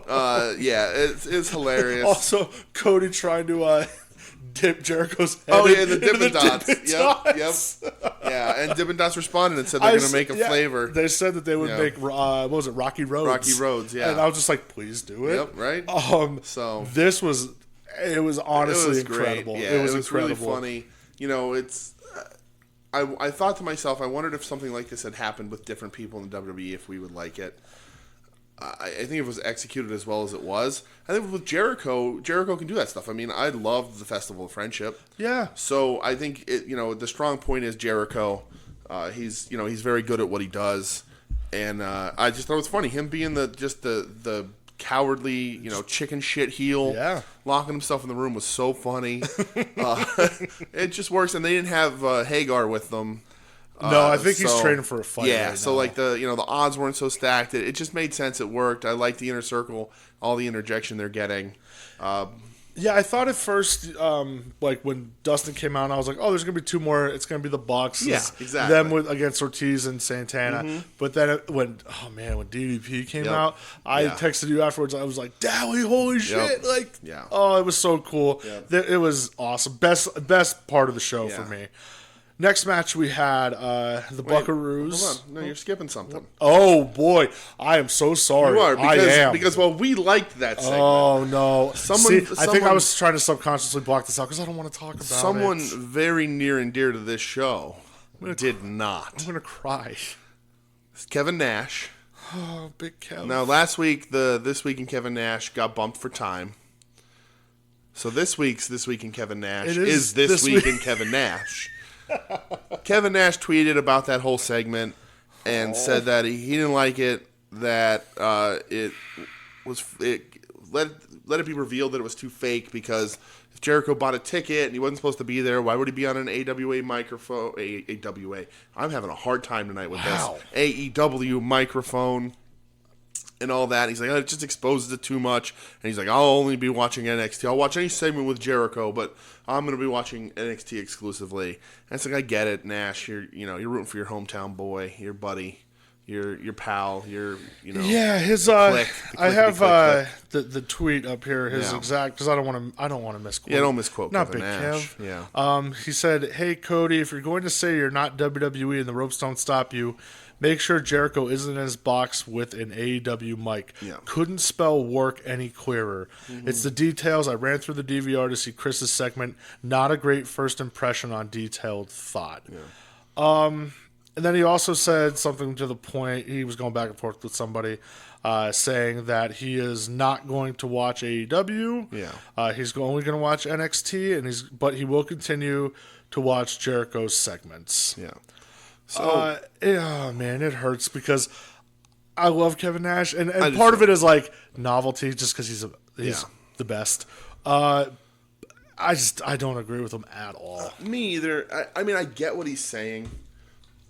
It's hilarious. Also, Cody trying to dip Jericho's head. Oh, yeah, the Dippin' Dots. Yep. Yeah, and Dippin' Dots responded and said they're going to make a flavor. They said that they would make, what was it, Rocky Roads? Rocky Roads, yeah. And I was just like, please do it. Yep, right? So this was, it was honestly incredible. Yeah, it was incredible. Really funny. You know, it's, I thought to myself, I wondered if something like this had happened with different people in the WWE, if we would like it. I think it was executed as well as it was. I think with Jericho can do that stuff. I mean, I loved the Festival of Friendship. Yeah. So I think the strong point is Jericho. He's very good at what he does, and I just thought it was funny him being the cowardly chicken shit heel. Yeah. Locking himself in the room was so funny. It just works, and they didn't have Hagar with them. No, I think he's training for a fight. Yeah, right so now. like the odds weren't so stacked. It just made sense. It worked. I like the Inner Circle, all the interjection they're getting. I thought at first, like when Dustin came out, I was like, "Oh, there's gonna be two more. It's gonna be the Bucks, yeah, exactly, them against Ortiz and Santana." But then when DDP came out, I texted you afterwards. I was like, "Dowie, holy shit!" Oh, it was so cool. Yep. It was awesome. Best part of the show for me. Next match we had the Buckaroos. Hold on. No, you're skipping something. Oh, boy. I am so sorry. You are. I am. Because, we liked that segment. Oh, no. I think I was trying to subconsciously block this out because I don't want to talk about it. Someone very near and dear to this show did not. I'm going to cry. It's Kevin Nash. Oh, big Kevin. Now, last week, This Week in Kevin Nash got bumped for time. So this week's This Week in Kevin Nash is This Week in Kevin Nash. Kevin Nash tweeted about that whole segment and said that he didn't like it, that it let it be revealed that it was too fake because if Jericho bought a ticket and he wasn't supposed to be there, why would he be on an AWA microphone? AWA. I'm having a hard time tonight with this. AEW microphone. And all that. He's like, it just exposes it too much. And he's like, I'll only be watching NXT. I'll watch any segment with Jericho, but I'm going to be watching NXT exclusively. And it's like, I get it, Nash. You're rooting for your hometown boy, your buddy, your pal, Yeah, his I have the tweet up here. His exact because I don't want to misquote. Yeah, don't misquote. Not Kevin Big Nash. Kev. Yeah. He said, "Hey Cody, if you're going to say you're not WWE and the ropes don't stop you, make sure Jericho isn't in his box with an AEW mic. Yeah. Couldn't spell work any clearer. Mm-hmm. It's the details. I ran through the DVR to see Chris's segment. Not a great first impression on detailed thought." Yeah. And then he also said something to the point, he was going back and forth with somebody, saying that he is not going to watch AEW. Yeah. He's only going to watch NXT, but he will continue to watch Jericho's segments. Yeah. So, man, it hurts because I love Kevin Nash, and part of it is like novelty, just because he's the best. I don't agree with him at all. Me either. I mean, I get what he's saying.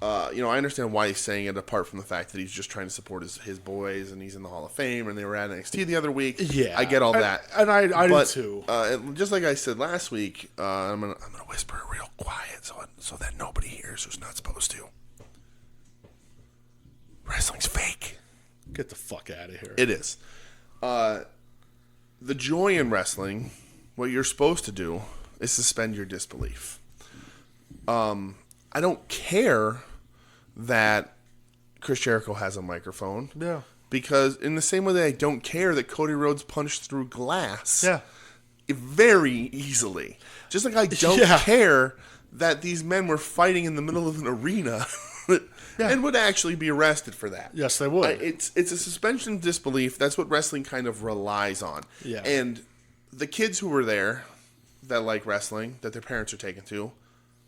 I understand why he's saying it, apart from the fact that he's just trying to support his boys, and he's in the Hall of Fame, and they were at NXT the other week. Yeah, I get all that, and I do too. Just like I said last week, I'm gonna whisper real quiet so that nobody hears who's not supposed to. Wrestling's fake. Get the fuck out of here. It is. The joy in wrestling, what you're supposed to do, is suspend your disbelief. I don't care that Chris Jericho has a microphone. Yeah. Because in the same way that I don't care that Cody Rhodes punched through glass. Yeah. Very easily. Just like I don't care that these men were fighting in the middle of an arena and would actually be arrested for that. Yes, they would. It's a suspension of disbelief. That's what wrestling kind of relies on. Yeah. And the kids who were there that like wrestling, that their parents are taken to,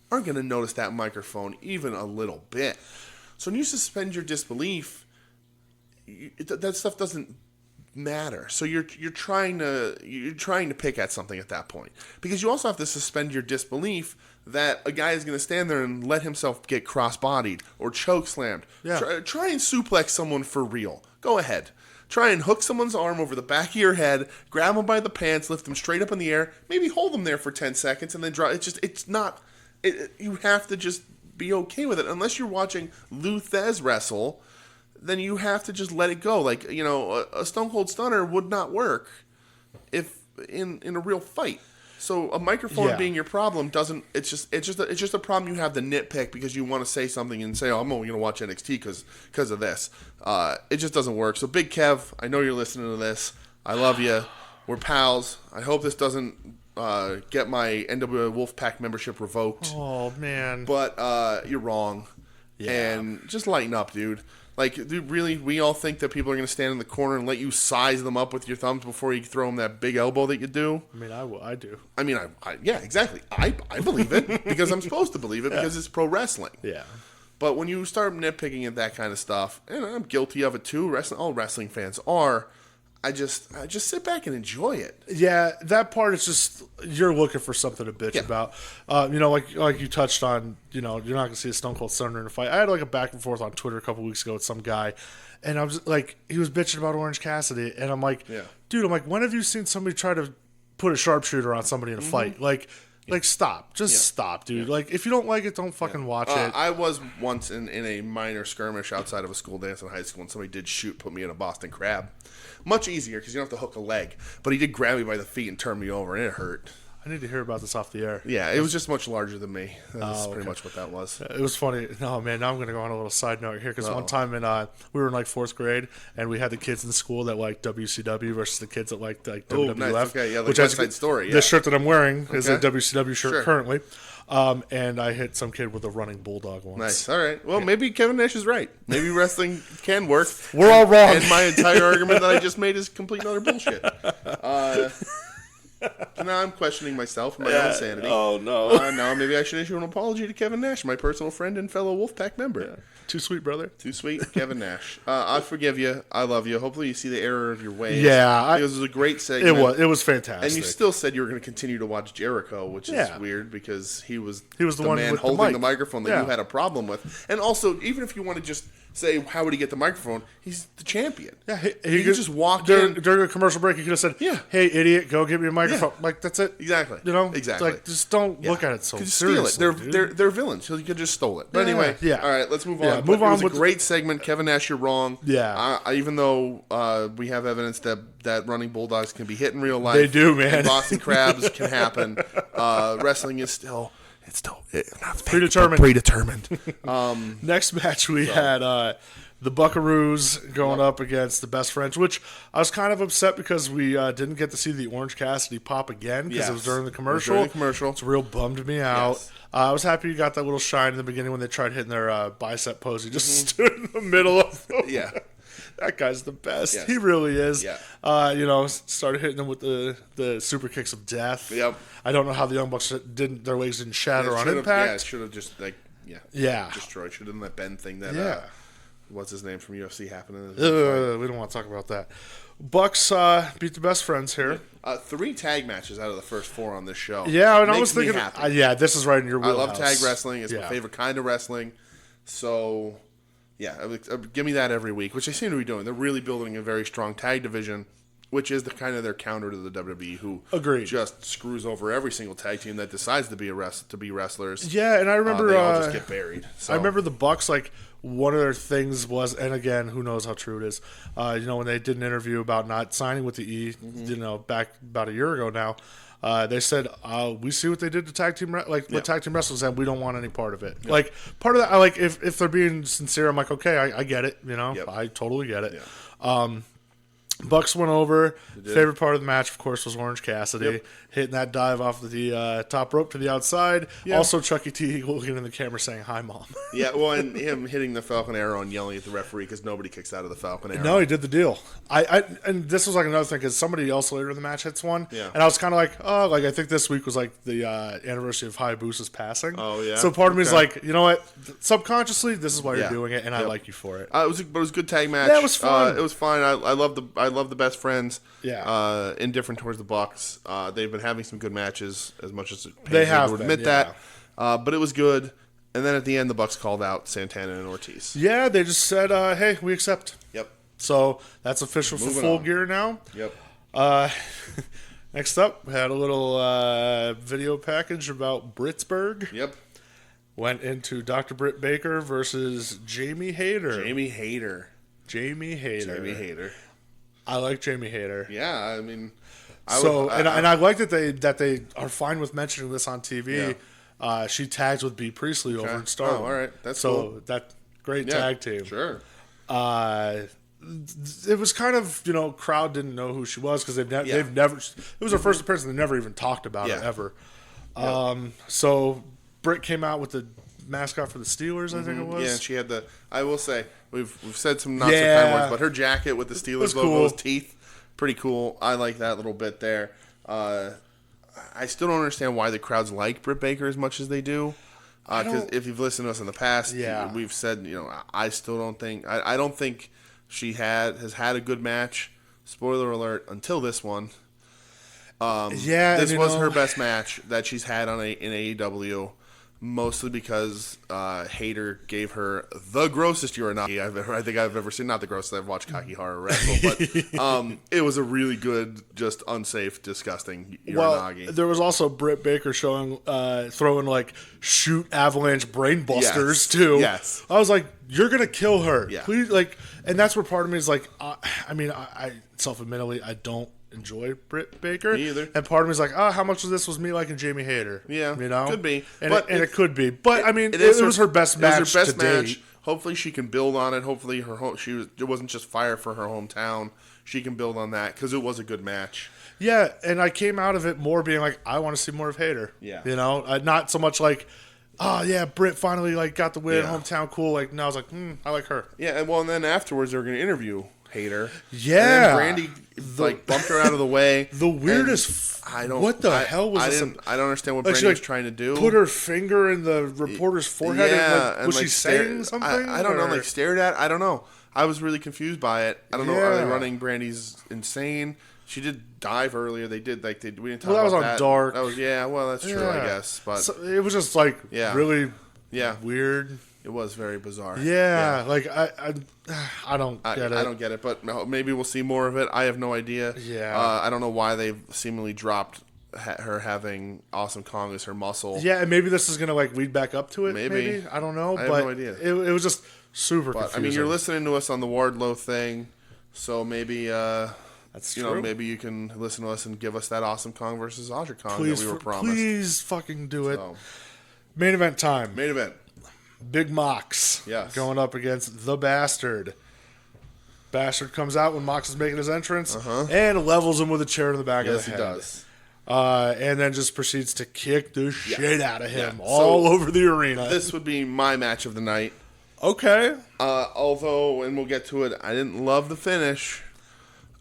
aren't going to notice that microphone even a little bit. So when you suspend your disbelief, that stuff doesn't matter. So you're trying to pick at something at that point, because you also have to suspend your disbelief that a guy is going to stand there and let himself get cross-bodied or choke slammed. Yeah. Try and suplex someone for real. Go ahead. Try and hook someone's arm over the back of your head, grab them by the pants, lift them straight up in the air, maybe hold them there for 10 seconds, and then drop. You have to just be okay with it. Unless you're watching Lou Thez wrestle, then you have to just let it go. Like, a Stone Cold Stunner would not work if in a real fight. So a microphone being your problem doesn't. It's just a problem you have to nitpick because you want to say something and say, "Oh, I'm only going to watch NXT because of this." It just doesn't work. So Big Kev, I know you're listening to this. I love you. We're pals. I hope this doesn't get my NWA Wolfpack membership revoked. Oh man! But you're wrong. Yeah. And just lighten up, dude. Like, dude, really, we all think that people are going to stand in the corner and let you size them up with your thumbs before you throw them that big elbow that you do? I mean, I do. I mean, yeah, exactly. I believe it because I'm supposed to believe it because it's pro wrestling. Yeah. But when you start nitpicking at that kind of stuff, and I'm guilty of it too, all wrestling fans are, I just sit back and enjoy it. Yeah, that part is just, you're looking for something to bitch about. Like you touched on, you're not going to see a Stone Cold Stunner in a fight. I had like a back and forth on Twitter a couple weeks ago with some guy, and I was like, he was bitching about Orange Cassidy, and I'm like, dude, when have you seen somebody try to put a sharpshooter on somebody in a fight? Like, stop. Just stop, dude. Yeah. Like, if you don't like it, don't fucking watch it. I was once in a minor skirmish outside of a school dance in high school, and somebody did put me in a Boston Crab. Much easier, because you don't have to hook a leg. But he did grab me by the feet and turn me over, and it hurt. I need to hear about this off the air. Yeah, it was just much larger than me. That's pretty much what that was. It was funny. No, man, now I'm going to go on a little side note here, because one time we were in like 4th grade, and we had the kids in school that liked WCW versus the kids that liked WWF. Nice. Okay, yeah, like West Side Story. Yeah. The shirt that I'm wearing is a WCW shirt currently. And I hit some kid with a running bulldog once. Nice. All right. Well, maybe Kevin Nash is right. Maybe wrestling can work. We're all wrong. And my entire argument that I just made is complete and utter bullshit. Now I'm questioning myself and my own sanity. Oh, no. Now maybe I should issue an apology to Kevin Nash, my personal friend and fellow Wolfpack member. Yeah. Too sweet, brother. Too sweet, Kevin Nash. I forgive you. I love you. Hopefully you see the error of your ways. Yeah. It was a great segment. It was fantastic. And you still said you were going to continue to watch Jericho, which is weird because he was the one man with holding the microphone that you had a problem with. And also, even if you want to just say, how would he get the microphone? He's the champion. Yeah, he could just walk in. During a commercial break, he could have said, hey, idiot, go get me a microphone. Yeah. Like, that's it. Exactly. Exactly. Like, just don't look at it so seriously. They're villains. So you could just stole it. But anyway, all right, let's move on. Yeah, move on. It was a great segment. Kevin Nash, you're wrong. Yeah. Even though we have evidence that running bulldogs can be hit in real life. They do, man. And Boston Crabs can happen. Wrestling is still... It's not predetermined. Next match we had the Buckaroos going up against the Best Friends, which I was kind of upset because we didn't get to see the Orange Cassidy pop again because it was during the commercial. It's real bummed me out. Yes. I was happy you got that little shine in the beginning when they tried hitting their bicep pose. He just stood in the middle of them. Yeah. That guy's the best. Yes. He really is. Yeah. Started hitting them with the super kicks of death. Yep. I don't know how the Young Bucks their legs didn't shatter on impact. Yeah, should have just destroyed. Should have done that bend thing that what's his name from UFC happening. We don't want to talk about that. Bucks beat the Best Friends here. 3 tag matches out of the first 4 on this show. Yeah, and I was thinking, this is right in your wheelhouse. I love tag wrestling. It's my favorite kind of wrestling. So, give me that every week, which they seem to be doing. They're really building a very strong tag division, which is the kind of their counter to the WWE, who just screws over every single tag team that decides to be wrestlers. Yeah, and I remember they all just get buried. So. I remember the Bucks, like, one of their things was, and again, who knows how true it is, when they did an interview about not signing with the E, back about a year ago now, they said, we see what they did to tag team, what tag team wrestlers, and we don't want any part of it. Yep. Like, part of that, if they're being sincere, I'm like, okay, I get it, I totally get it. Yeah. Bucks went over. Favorite part of the match, of course, was Orange Cassidy hitting that dive off the top rope to the outside. Yeah. Also, Chucky T looking in the camera saying, "Hi, Mom." Yeah, well, and him hitting the Falcon Arrow and yelling at the referee because nobody kicks out of the Falcon Arrow. No, he did the deal. And this was like another thing because somebody else later in the match hits one. Yeah. And I was kind of like, I think this week was like the anniversary of Hayabusa's passing. Oh, yeah. So part of me is like, you know what? Subconsciously, this is why you're doing it, and I like you for it. It was a good tag match. Yeah, it was fun. It was fine. I love I love the Best Friends. Yeah. Indifferent towards the Bucks. They've been having some good matches, as much as they have to been, admit that. But it was good. And then at the end, the Bucks called out Santana and Ortiz. Yeah, they just said, "Hey, we accept." Yep. So that's official for Full Gear now. Yep. Next up, we had a little video package about Britsburg. Yep. Went into Dr. Britt Baker versus Jamie Hayter. Jamie Hayter. I like Jamie Hayter. Yeah, I mean, I like that they are fine with mentioning this on TV. Yeah. She tags with B. Priestley over in Stardom. Oh, all right, that's cool. That great tag team. Sure. It was kind of, crowd didn't know who she was because they've never. It was her first appearance and they never even talked about it ever. So Britt came out with the mascot for the Steelers, I think it was. Yeah, and she had I will say, we've said some not so kind words, but her jacket with the Steelers logo's teeth, pretty cool. I like that little bit there. I still don't understand why the crowds like Britt Baker as much as they do. Because if you've listened to us in the past, we've said, I still don't think, I don't think she has had a good match. Spoiler alert, until this one. This was her best match that she's had in AEW, mostly because Hayter gave her the grossest Uranagi I think I've ever seen. Not the grossest, I've watched Kakihara wrestle, but it was a really good, just unsafe, disgusting Uranagi. Well, there was also Britt Baker throwing shoot avalanche brainbusters too. Yes. I was like, you're gonna kill her. Yeah. Please, and that's where part of me is like, I self-admittedly, I don't enjoy Britt Baker. Me either. And part of me is like, how much of this was me liking Jamie Hayter? Yeah, could be. And it could be. But it was her best match. It was her best match. Hopefully she can build on it. Hopefully it wasn't just fire for her hometown. She can build on that because it was a good match. Yeah, and I came out of it more being like, I want to see more of Hayter. Yeah. Not so much like, oh yeah, Britt finally got the win, hometown cool. No, I was like, I like her. Yeah, and then afterwards they were going to interview Hayter. Yeah, and then Brandy bumped her out of the way. The weirdest. What the hell was this? I don't understand what Brandy was trying to do. Put her finger in the reporter's forehead. Yeah, was she saying something? I don't know. Stared at. I don't know. I was really confused by it. I don't know. Are they running Brandy's insane? She did dive earlier. They did we didn't talk about that. That was on Dark. That was that's true. I guess, but it was just really weird. It was very bizarre. Yeah. I don't get it. I don't get it, but maybe we'll see more of it. I have no idea. Yeah. I don't know why they've seemingly dropped her having Awesome Kong as her muscle. Yeah, and maybe this is going to lead back up to it. Maybe. I don't know. I have no idea. It was just super confusing. You're listening to us on the Wardlow thing, so maybe that's true. Maybe you can listen to us and give us that Awesome Kong versus Aja Kong that we were promised. Please fucking do it. Main event time. Main event. Big Mox going up against the Bastard. Bastard comes out when Mox is making his entrance and levels him with a chair to the back of the head. Yes, he does. And then just proceeds to kick the shit out of him all over the arena. This would be my match of the night. Okay. Although, and we'll get to it, I didn't love the finish.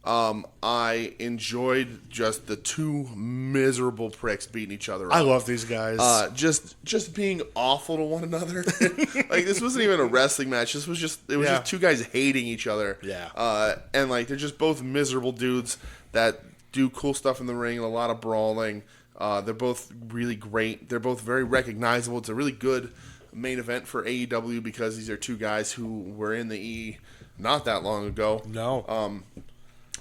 I enjoyed just the two miserable pricks beating each other up. I love these guys. Just being awful to one another. This wasn't even a wrestling match. This was just two guys hating each other. Yeah. And they're just both miserable dudes that do cool stuff in the ring and a lot of brawling. They're both really great. They're both very recognizable. It's a really good main event for AEW because these are two guys who were in the E not that long ago. No.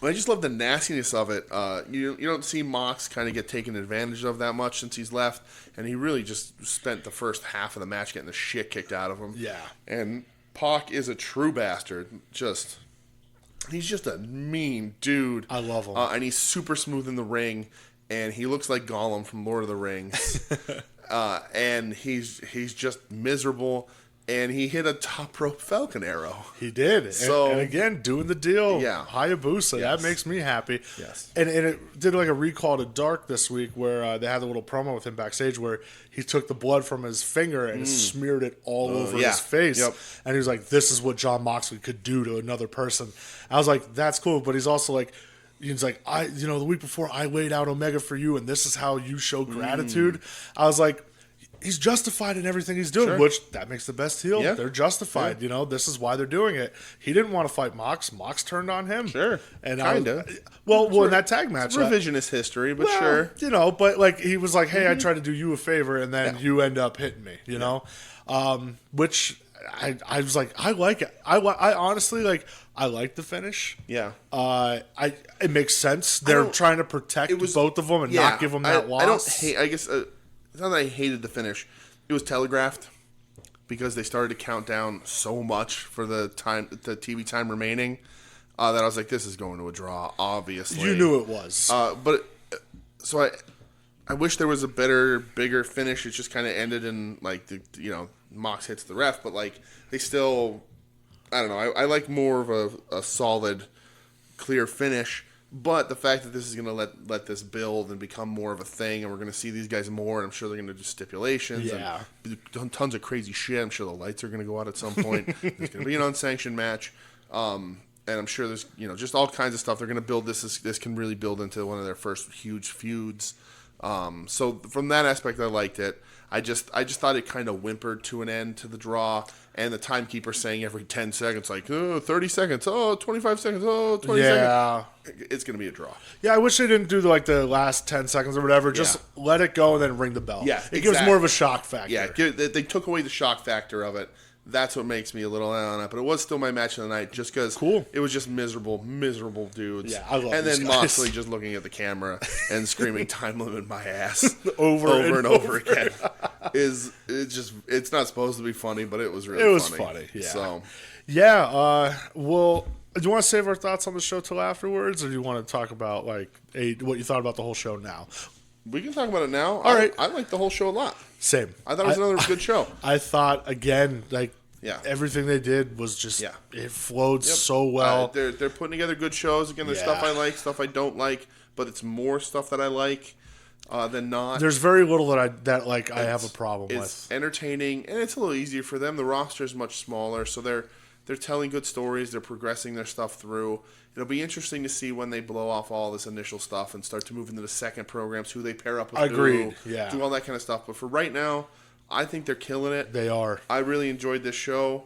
I just love the nastiness of it. You don't see Mox kind of get taken advantage of that much since he's left, and he really just spent the first half of the match getting the shit kicked out of him. Yeah. And Pac is a true bastard. He's just a mean dude. I love him. And he's super smooth in the ring, and he looks like Gollum from Lord of the Rings. And he's just miserable. And he hit a top rope Falcon Arrow. He did. And again, doing the deal. Yeah. Hayabusa. Yes. That makes me happy. Yes. And it did a recall to Dark this week where they had a little promo with him backstage where he took the blood from his finger and smeared it all over his face. Yep. And he was like, this is what Jon Moxley could do to another person. I was like, that's cool. But he's also like, the week before I laid out Omega for you and this is how you show gratitude. I was like, he's justified in everything he's doing, Sure. which that makes the best heel. Yeah. They're justified. Yeah. This is why they're doing it. He didn't want to fight Mox. Mox turned on him. Sure. And Kinda. in that tag match. It's revisionist history, but sure. But like he was like, hey, I tried to do you a favor, and then you end up hitting me, you know? Which I was like, I like it. I honestly, like, I like the finish. Yeah. It makes sense. They're trying to protect both of them and not give them that loss. I don't hate, I guess, it's not that I hated the finish. It was telegraphed because they started to count down so much for the TV time remaining that I was like, this is going to a draw, obviously. You knew it was. So I wish there was a better, bigger finish. It just kind of ended in, like, Mox hits the ref, but, like, they still, I don't know. I like more of a solid, clear finish. But the fact that this is going to let this build and become more of a thing, and we're going to see these guys more, and I'm sure they're going to do stipulations and do tons of crazy shit. I'm sure the lights are going to go out at some point. There's going to be an unsanctioned match. And I'm sure there's, just all kinds of stuff. They're going to build this. This can really build into one of their first huge feuds. So from that aspect, I liked it. I just thought it kind of whimpered to an end to the draw, and the timekeeper saying every 10 seconds, like, 30 seconds, 25 seconds, 20 seconds. It's going to be a draw. Yeah, I wish they didn't do like the last 10 seconds or whatever. Just let it go and then ring the bell. Yeah, it gives more of a shock factor. Yeah, they took away the shock factor of it. That's what makes me a little on it. But it was still my match of the night just because it was just miserable dudes. Yeah, I love and these then guys. Moxley just looking at the camera and screaming time limit my ass over and over again. It's not supposed to be funny, but it was really funny. It was funny, yeah. So, well, do you want to save our thoughts on the show till afterwards, or do you want to talk about like what you thought about the whole show now? We can talk about it now. All right. I liked the whole show a lot. Same. I thought it was another good show. I thought, again, like, everything they did was just, it flowed so well. They're putting together good shows. Again, there's stuff I like, stuff I don't like, but it's more stuff that I like than not. There's very little that I have a problem with. It's entertaining, and it's a little easier for them. The roster is much smaller, so they're telling good stories. They're progressing their stuff through. It'll be interesting to see when they blow off all this initial stuff and start to move into the second programs, who they pair up with. Agreed. Do all that kind of stuff. But for right now, I think they're killing it. They are. I really enjoyed this show.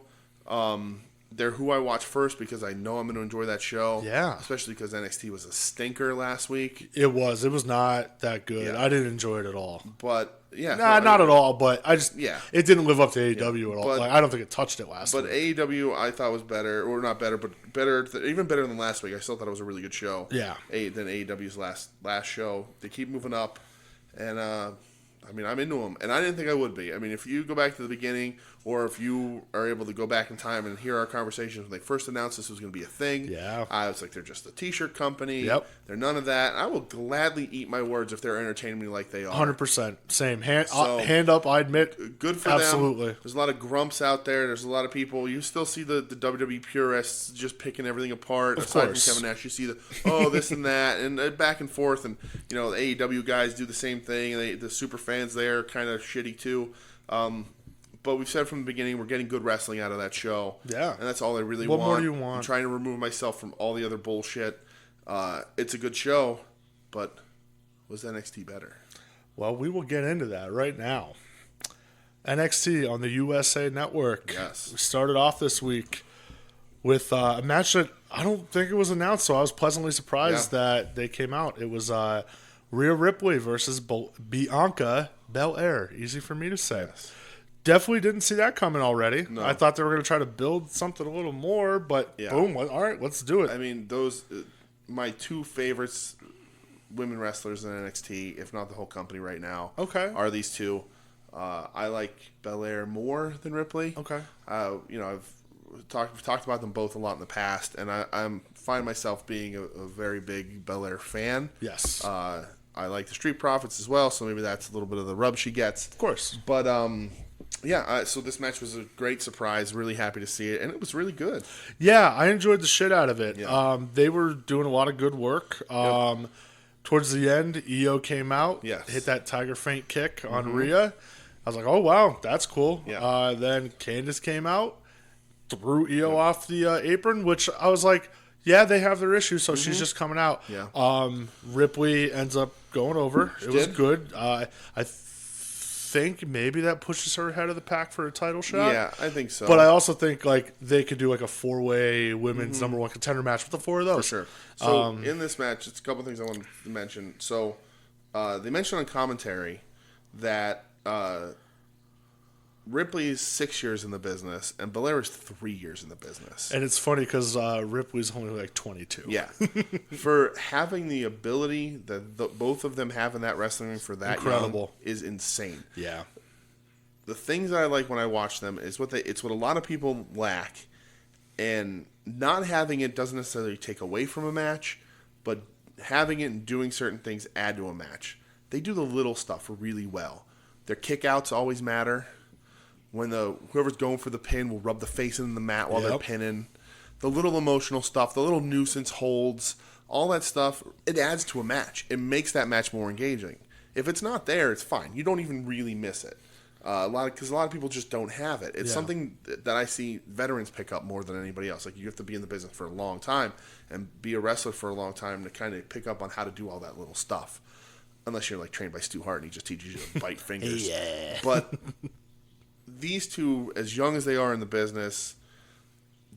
They're who I watch first because I know I'm going to enjoy that show. Yeah. Especially because NXT was a stinker last week. It was. It was not that good. Yeah. I didn't enjoy it at all. But, not at all. But I just, it didn't live up to AEW at all. But, I don't think it touched it last week. But AEW I thought was better, or not better, but better, even better than last week. I still thought it was a really good show. Yeah. Than AEW's last show. They keep moving up. And, I'm into them. And I didn't think I would be. I mean, if you go back to the beginning, or if you are able to go back in time and hear our conversations when they first announced this was going to be a thing, I was like, they're just a T-shirt company. Yep. They're none of that. I will gladly eat my words if they're entertaining me like they are. 100%. Same. Hand up, I admit. Good for Absolutely. them. There's a lot of grumps out there. There's a lot of people. You still see the WWE purists just picking everything apart. Aside from Kevin Nash, you see this and that, and back and forth. And, the AEW guys do the same thing. And the super fans there are kind of shitty too. But we've said from the beginning we're getting good wrestling out of that show. Yeah. And that's all I really want. What more do you want? I'm trying to remove myself from all the other bullshit. It's a good show, but was NXT better? Well, we will get into that right now. NXT on the USA Network. Yes. We started off this week with a match that I don't think it was announced, so I was pleasantly surprised that they came out. It was Rhea Ripley versus Bianca Belair. Easy for me to say. Yes. Definitely didn't see that coming already. No. I thought they were going to try to build something a little more, but boom, all right, let's do it. I mean, those my two favorites women wrestlers in NXT, if not the whole company right now, are these two. I like Belair more than Ripley. Okay. I've talked about them both a lot in the past, and I find myself being a very big Belair fan. Yes. I like the Street Profits as well, so maybe that's a little bit of the rub she gets. Of course. But, so this match was a great surprise. Really happy to see it, and it was really good. Yeah, I enjoyed the shit out of it. Yeah. They were doing a lot of good work. Towards the end, Io came out, hit that Tiger Feint kick on Rhea. I was like, oh, wow, that's cool. Yeah. Then Candice came out, threw Io off the apron, which I was like, yeah, they have their issues, so she's just coming out. Yeah. Ripley ends up going over. It was good. I think maybe that pushes her ahead of the pack for a title shot. Yeah, I think so. But I also think like they could do like a 4-way women's number 1 contender match with the 4 of those. For sure. So in this match, it's a couple things I want to mention. So they mentioned on commentary that Ripley's 6 years in the business and Belair's 3 years in the business. And it's funny because Ripley's only like 22. Yeah. For having the ability that both of them have in that wrestling ring for that Incredible. young is insane. Yeah. The things that I like when I watch them is it's what a lot of people lack. And not having it doesn't necessarily take away from a match, but having it and doing certain things add to a match. They do the little stuff really well. Their kickouts always matter. When whoever's going for the pin will rub the face into the mat while they're pinning. The little emotional stuff, the little nuisance holds, all that stuff, it adds to a match. It makes that match more engaging. If it's not there, it's fine. You don't even really miss it. Because a lot of people just don't have it. It's something that I see veterans pick up more than anybody else. Like, you have to be in the business for a long time and be a wrestler for a long time to kind of pick up on how to do all that little stuff. Unless you're like trained by Stu Hart and he just teaches you to bite fingers. Yeah. But these two, as young as they are in the business,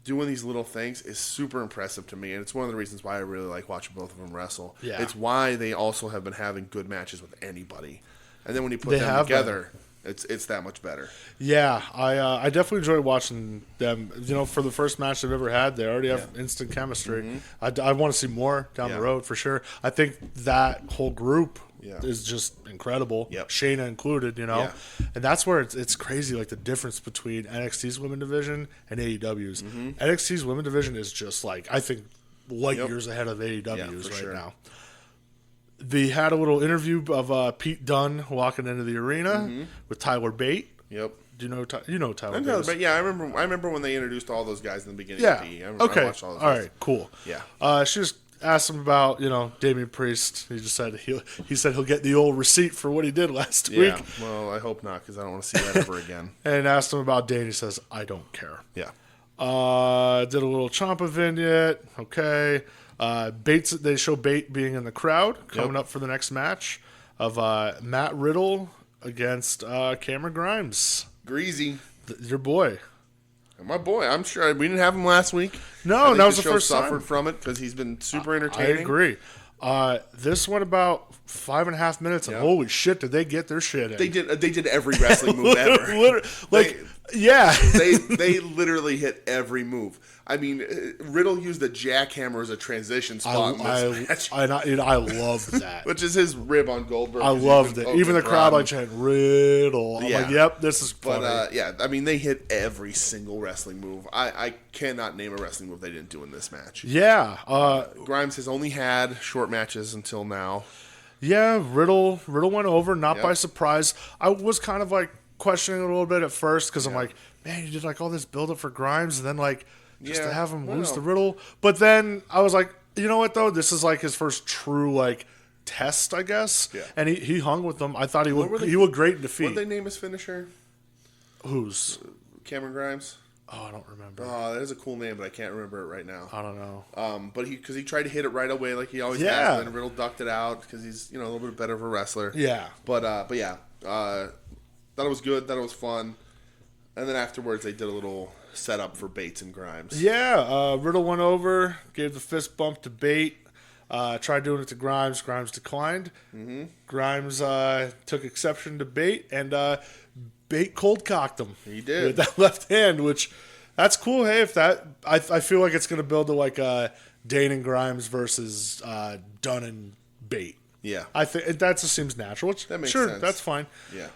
doing these little things is super impressive to me. And it's one of the reasons why I really like watching both of them wrestle. Yeah. It's why they also have been having good matches with anybody. And then when you put them together, it's that much better. Yeah, I definitely enjoy watching them. You know, for the first match they've ever had, they already have instant chemistry. Mm-hmm. I want to see more down the road for sure. I think that whole group is just incredible. Yep. Shayna included, you know. Yeah. And that's where it's crazy, like the difference between NXT's women division and AEW's. Mm-hmm. NXT's women division is just like, I think, light years ahead of AEW's right now. They had a little interview of Pete Dunne walking into the arena with Tyler Bate. Yep. Do you know Tyler Bate? Yeah, I remember when they introduced all those guys in the beginning of P. I watched all those guys. Right, cool. Yeah. She just asked him about, Damian Priest. He just said he'll get the old receipt for what he did last week. Well, I hope not, because I don't want to see that ever again. And asked him about Dane. He says, I don't care. Yeah. Did a little Ciampa vignette. Okay. Bates. They show Bate being in the crowd coming up for the next match of Matt Riddle against Cameron Grimes. Greasy. Your boy. My boy. I'm sure we didn't have him last week. No, that was the first suffered time. from it because he's been super entertaining. I agree. This went about 5.5 minutes, and holy shit, did they get their shit in? They did every wrestling move ever. They literally hit every move. I mean, Riddle used the jackhammer as a transition spot in this match. I loved that. Which is his rib on Goldberg. I loved it. Even the crowd like chanted Riddle. I'm like, yep, this is funny. But I mean, they hit every single wrestling move. I cannot name a wrestling move they didn't do in this match. Yeah. Grimes has only had short matches until now. Yeah, Riddle went over, not by surprise. I was kind of like questioning a little bit at first because I'm like, man, you did like all this build up for Grimes and then like just to have him lose to Riddle. But then I was like, you know what though? This is like his first true like test, I guess. Yeah. And he hung with them. I thought he would great in defeat. What did they name his finisher? Who's? Cameron Grimes. Oh, I don't remember. Oh, that is a cool name, but I can't remember it right now. I don't know. But because he tried to hit it right away, like he always has, and Riddle ducked it out because he's a little bit better of a wrestler. Yeah. But yeah, thought it was good. Thought it was fun. And then afterwards, they did a little setup for Bates and Grimes. Yeah. Riddle went over, gave the fist bump to Bate. Tried doing it to Grimes. Grimes declined. Mm-hmm. Grimes took exception to Bate, and Bate cold cocked him. He did with that left hand, which that's cool. Hey, if that I feel like it's going to build to like Dane and Grimes versus Dunn and Bate. Yeah, I think that just seems natural. Which, that makes sense. Sure, that's fine. Yeah.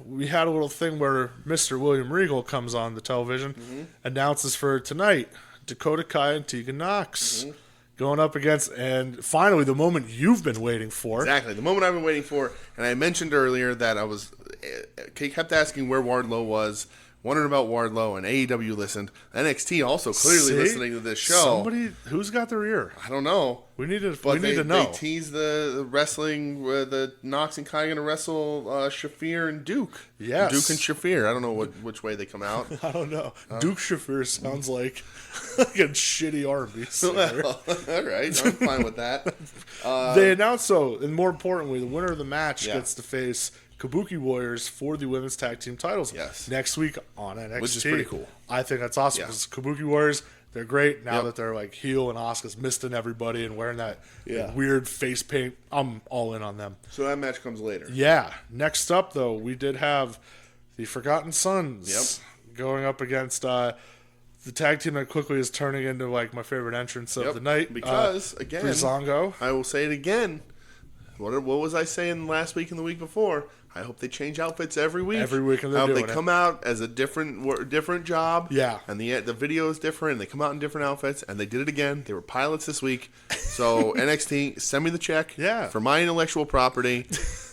We had a little thing where Mr. William Regal comes on the television, announces for tonight Dakota Kai and Tegan Knox going up against, and finally the moment you've been waiting for. Exactly, the moment I've been waiting for. And I mentioned earlier that I kept asking where Wardlow was, wondering about Wardlow, and AEW listened. NXT also clearly listening to this show. Who's got their ear? I don't know. We need to know. They tease the wrestling where the Knox and Kai going to wrestle Shafir and Duke. Yes. Duke and Shafir. I don't know which way they come out. I don't know. Duke Shafir sounds like a shitty R&B singer. Well, all right. I'm fine with that. They announced, and more importantly, the winner of the match gets to face Kabuki Warriors for the women's tag team titles. Yes. Next week on NXT. Which is pretty cool. I think that's awesome Yeah. because Kabuki Warriors, they're great now that they're like heel and Asuka's misting everybody and wearing that weird face paint. I'm all in on them. So that match comes later. Yeah. Next up, though, we did have the Forgotten Sons going up against the tag team that quickly is turning into like my favorite entrance of the night. Because, again, Breezango. I will say it again. What was I saying last week and the week before? I hope they change outfits every week. Every week, and I hope they come out as a different job. Yeah. And the video is different, and they come out in different outfits, and they did it again. They were pilots this week. So, NXT, send me the check for my intellectual property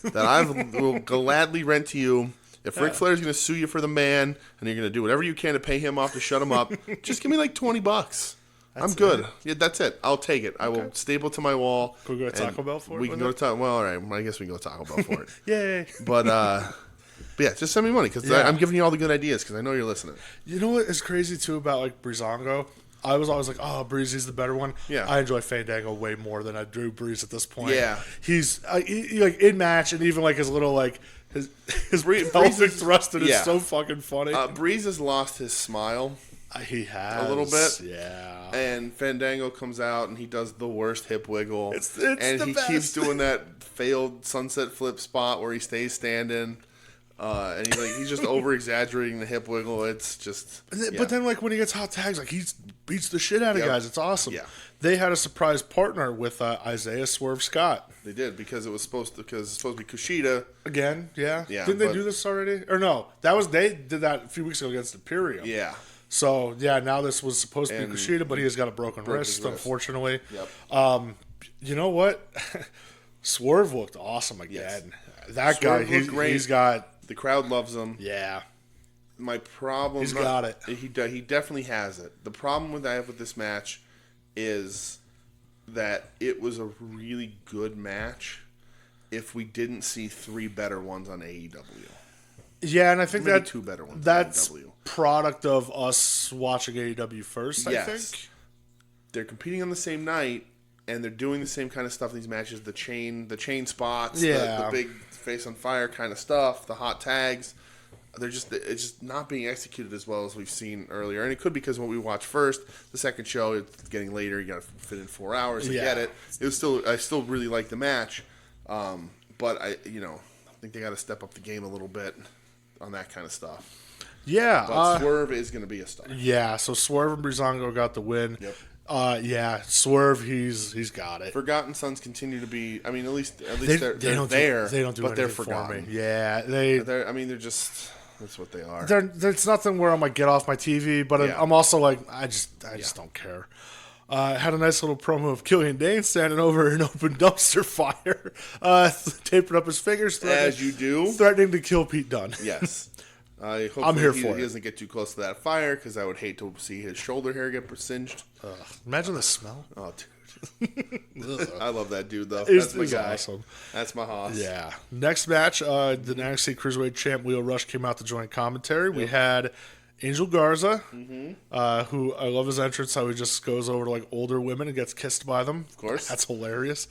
that I will gladly rent to you. If Ric Flair's going to sue you for the man, and you're going to do whatever you can to pay him off to shut him up, just give me like $20. I'm good. Yeah, that's it. I'll take it. I will staple it to my wall. Can we go to Taco Bell for it? We can go to Taco Bell. Well, all right. I guess we can go to Taco Bell for it. Yay. But yeah, just send me money because I'm giving you all the good ideas because I know you're listening. You know what is crazy, too, about like Breezango? I was always like, oh, Breezy's the better one. Yeah. I enjoy Fandango way more than I do Breeze at this point. Yeah. He's he, like in match and even like his little like his pelvic thrusting is so fucking funny. Breeze has lost his smile. He has a little bit, yeah. And Fandango comes out and he does the worst hip wiggle, it's and the he best. keeps doing that failed sunset flip spot where he stays standing, and he's just over exaggerating the hip wiggle. It's just, but then like when he gets hot tags, like he beats the shit out of guys. It's awesome. Yeah, they had a surprise partner with Isaiah Swerve Scott. They did because it was supposed to be Kushida again. Yeah. Didn't they do this already? Or no? They did that a few weeks ago against Imperium. Yeah. So, now this was supposed to be Kushida, but he has got a broken wrist, unfortunately. Yep. You know what? Swerve looked awesome again. Yes. That Swerve guy, he's got... The crowd loves him. Yeah. My problem... He's got it. He definitely has it. The problem I have with this match is that it was a really good match if we didn't see 3 better ones on AEW. Yeah, and I think that 2 better ones. That's on AEW. Product of us watching AEW first. I think they're competing on the same night, and they're doing the same kind of stuff in these matches. The chain spots, the big face on fire kind of stuff, the hot tags. It's just not being executed as well as we've seen earlier, and it could be because when we watched first, the second show it's getting later. You got to fit in 4 hours. I get it. I still really like the match, but I think they got to step up the game a little bit on that kind of stuff. Yeah. But Swerve is going to be a star. Yeah, so Swerve and Breezango got the win. Yep. Swerve, he's got it. Forgotten Sons continue to be, at least they're there. They don't do but they're forgotten. Yeah, they're just, that's what they are. There's nothing where I'm like, get off my TV, but I'm also like, I just don't care. Had a nice little promo of Killian Dane standing over an open dumpster fire, taping up his fingers. As you do. Threatening to kill Pete Dunne. Yes. I'm here for it. He doesn't get too close to that fire because I would hate to see his shoulder hair get singed. Imagine the smell. Oh, dude. I love that dude, though. That's my guy. Awesome. That's my hoss. Yeah. Next match, the NXT Cruiserweight champ Leo Rush came out to join commentary. We had Angel Garza, who I love his entrance, how he just goes over to like older women and gets kissed by them. Of course. That's hilarious.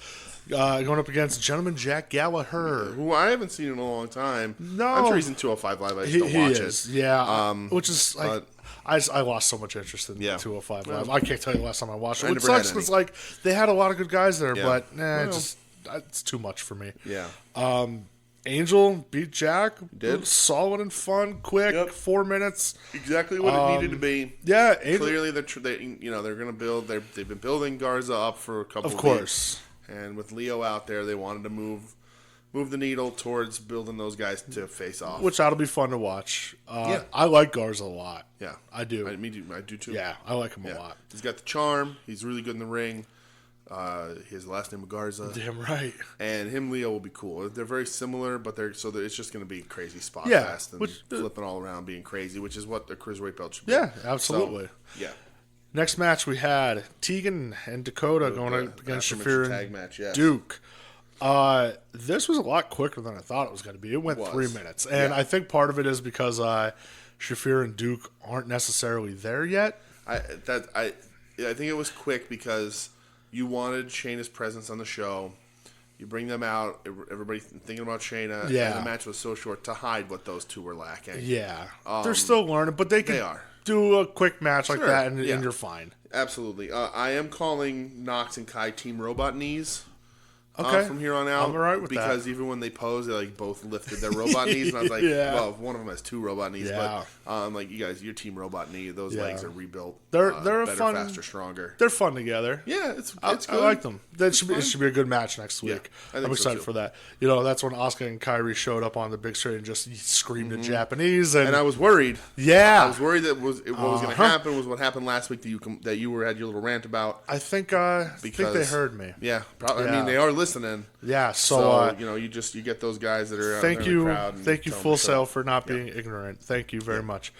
Going up against Gentleman Jack Gallagher, who I haven't seen in a long time. No. I'm sure he's in 205 Live. I just don't watch it. Yeah. Which is like, I lost so much interest in 205 Live. I can't tell you the last time I watched it. It sucks because like they had a lot of good guys there, but it's too much for me. Yeah. Angel beat Jack. Did. Solid and fun, quick, 4 minutes. Exactly what it needed to be. Yeah. Clearly, they're going to build. They've been building Garza up for a couple of course. Weeks. And with Leo out there, they wanted to move the needle towards building those guys to face off. Which that'll be fun to watch. I like Garza a lot. Yeah. I do. I do too. Yeah, I like him a lot. He's got the charm. He's really good in the ring. His last name is Garza. Damn right. And him, Leo, will be cool. They're very similar, but it's just going to be crazy spot fast and flipping all around, being crazy, which is what the Cruiserweight belt should be. Yeah, absolutely. So, yeah. Next match we had Tegan and Dakota going against Shafir and Duke. This was a lot quicker than I thought it was going to be. It went 3 minutes. And I think part of it is because Shafir and Duke aren't necessarily there yet. I think it was quick because you wanted Shayna's presence on the show. You bring them out. Everybody thinking about Shayna. Yeah. And the match was so short to hide what those two were lacking. Yeah. They're still learning, but they can do a quick match like that, and you're fine. Absolutely. I am calling Nox and Kai Team Robot Knees. Okay. From here on out, I'm all right with because that. even when they posed, they like both lifted their robot knees, and I was like, well, one of them has 2 robot knees, but I'm like, you guys, your Team Robot Knee, those legs are rebuilt. They're better, fun, faster, stronger. They're fun together. Yeah, it's good. I like them. It should be a good match next week. I'm excited for that. You know, that's when Asuka and Kairi showed up on the big screen and just screamed in Japanese, and I was worried. Yeah, I was worried that what was going to happen was what happened last week that you had your little rant about. I think they heard me. Yeah, probably. I mean, they are listening. Yeah, so you know, you get those guys that are out thank there you, in the crowd. Thank you, Full Sail, for not being ignorant. Thank you very much.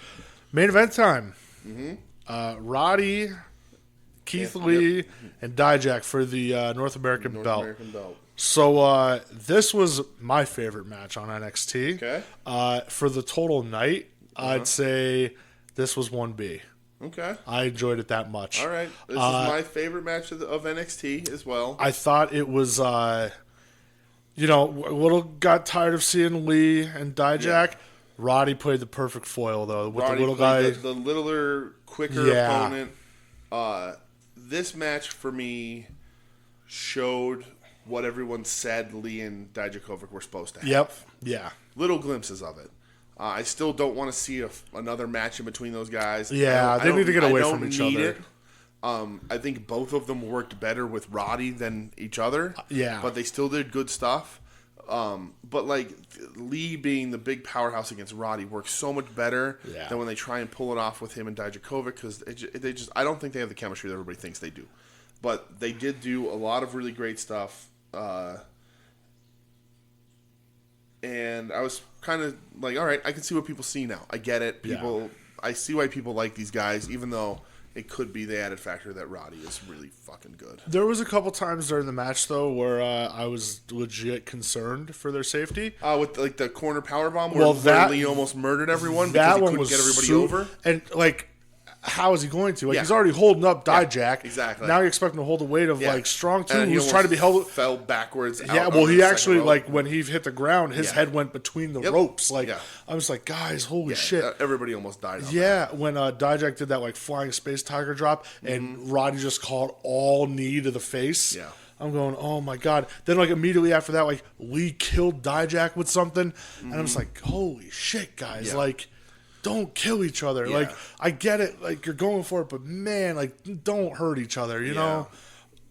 Main event time. Roddy, Keith Lee, and Dijak for the North American belt. So this was my favorite match on NXT. Okay. For the total night, I'd say this was 1B. Okay. I enjoyed it that much. All right. This is my favorite match of NXT as well. I thought it was, you know, a little got tired of seeing Lee and Dijak. Yeah. Roddy played the perfect foil, though, with the little guy. The littler, quicker opponent. This match, for me, showed what everyone said Lee and Dijakovic were supposed to have. Yep. Yeah. Little glimpses of it. I still don't want to see another match in between those guys. Yeah, they need to get away from each other. I think both of them worked better with Roddy than each other. Yeah. But they still did good stuff. But like Lee being the big powerhouse against Roddy works so much better than when they try and pull it off with him and Dijakovic, because I don't think they have the chemistry that everybody thinks they do. But they did do a lot of really great stuff. And I was kind of like, all right, I can see what people see now. I get it. I see why people like these guys, even though it could be the added factor that Roddy is really fucking good. There was a couple times during the match, though, where I was legit concerned for their safety. With like the corner powerbomb where Lee almost murdered everyone because he couldn't get everybody over. And like, how is he going to? Like, he's already holding up Dijak. Yeah, exactly. Now you expect him to hold the weight of like Strong too, who's trying to be held. Fell backwards. Yeah, well, he actually like when he hit the ground, his head went between the ropes. Like I was like, guys, holy shit! Everybody almost died. When Dijak did that like flying space tiger drop, and Roddy just called all knee to the face. Yeah. I'm going, oh my god. Then like immediately after that, like Lee killed Dijak with something, and I'm just like, holy shit, guys! Like, don't kill each other. Yeah. Like, I get it. Like, you're going for it, but man, like, don't hurt each other. You know?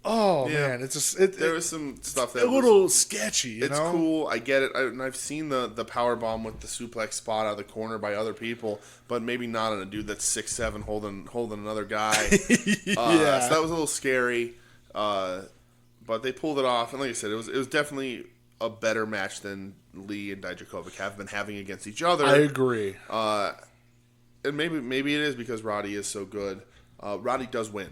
Oh man, it's just there was some stuff that a little sketchy. You know? It's cool. I get it. And I've seen the power bomb with the suplex spot out of the corner by other people, but maybe not on a dude that's 6'7" holding another guy. So that was a little scary. But they pulled it off, and like I said, it was definitely a better match than Lee and Dijakovic have been having against each other. I agree. And maybe it is because Roddy is so good. Roddy does win.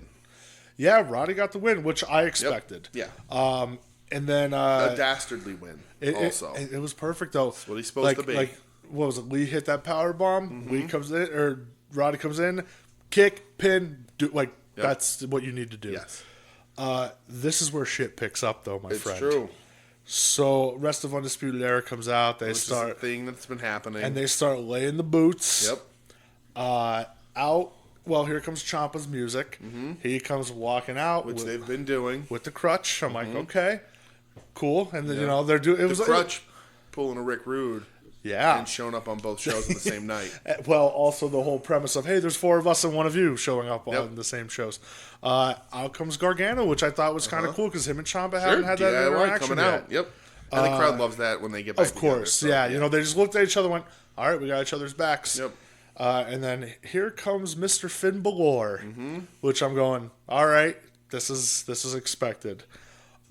Yeah, Roddy got the win, which I expected. Yep. Yeah. And then a dastardly win. It was perfect though. That's what he's supposed to be. Like, what was it? Lee hit that power bomb. Lee comes in, or Roddy comes in, kick, pin. That's what you need to do. Yes. This is where shit picks up, though, my friend. It's true. So, rest of Undisputed Era comes out. Which is a thing that's been happening, and they start laying the boots. Yep. Out. Well, here comes Ciampa's music. He comes walking out, which they've been doing with the crutch. I'm like, okay, cool. And then they're doing the crutch, pulling a Rick Rude. Yeah. And showing up on both shows on the same night. Well, also the whole premise of, hey, there's 4 of us and 1 of you showing up on the same shows. Out comes Gargano, which I thought was kind of cool because him and Ciampa haven't had that interaction coming out. Yet. Yep. And the crowd loves that when they get back together. Of course, together, so, they just looked at each other and went, all right, we got each other's backs. Yep. And then here comes Mr. Finn Balor, which I'm going, all right, this is expected.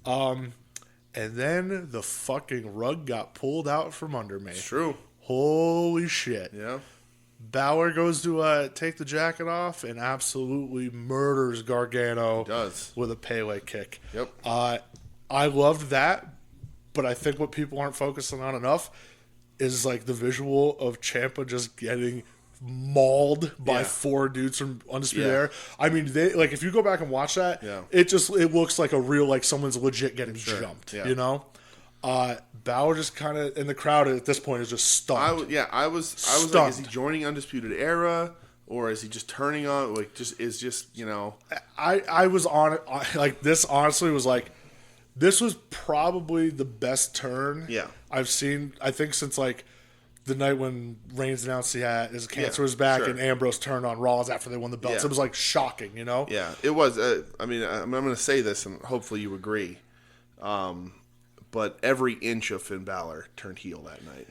And then the fucking rug got pulled out from under me. It's true. Holy shit. Yeah. Balor goes to take the jacket off and absolutely murders Gargano. He does. With a Pele kick. Yep. I loved that, but I think what people aren't focusing on enough is like the visual of Ciampa just getting mauled by 4 dudes from Undisputed Era. I mean, they like if you go back and watch that, it looks like a real like someone's legit getting jumped. You know, Balor just kind of in the crowd at this point is just stunned. I was like, is he joining Undisputed Era? Or is he just turning on? Like, you know? I was on it. Like, this honestly was like, this was probably the best turn I've seen, I think, since, like, the night when Reigns announced his cancer was back and Ambrose turned on Rollins after they won the belts. It was, like, shocking, you know? Yeah, it was. I mean, I'm going to say this, and hopefully you agree. But every inch of Finn Balor turned heel that night.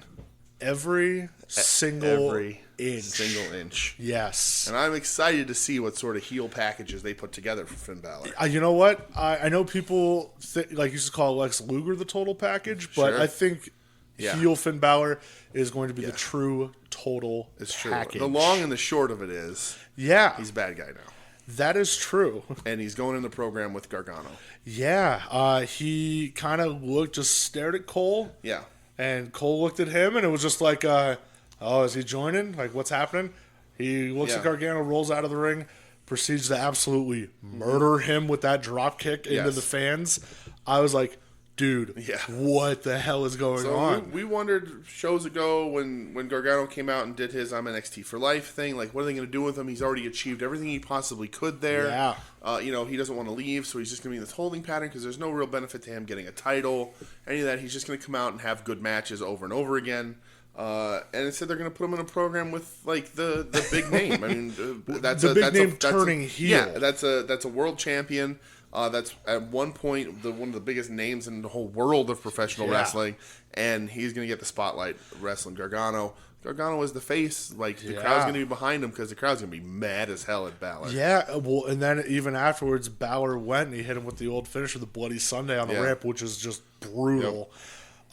Every single inch. Yes. And I'm excited to see what sort of heel packages they put together for Finn Balor. You know what? I know people used to call Lex Luger the total package, but I think heel Finn Balor is going to be the true total package. The long and the short of it is, he's a bad guy now. That is true. And he's going in the program with Gargano. Yeah. He kind of just stared at Cole. Yeah. And Cole looked at him, and it was just like, is he joining? Like, what's happening? He looks at Gargano, rolls out of the ring, proceeds to absolutely murder him with that drop kick into the fans. I was like, dude, what the hell is going on? We wondered shows ago when Gargano came out and did his I'm NXT for life thing, like, what are they going to do with him? He's already achieved everything he possibly could there. Yeah. You know, he doesn't want to leave, so he's just going to be in this holding pattern because there's no real benefit to him getting a title, any of that. He's just going to come out and have good matches over and over again. And instead, they're going to put him in a program with like the big name. I mean, that's the big name turning heel. Yeah, that's a world champion. That's at one point one of the biggest names in the whole world of professional wrestling, and he's going to get the spotlight wrestling Gargano. Gargano is the face. Like, the crowd's going to be behind him because the crowd's going to be mad as hell at Balor. Yeah, well, and then even afterwards, Balor went and he hit him with the old finisher, the Bloody Sunday on the ramp, which is just brutal.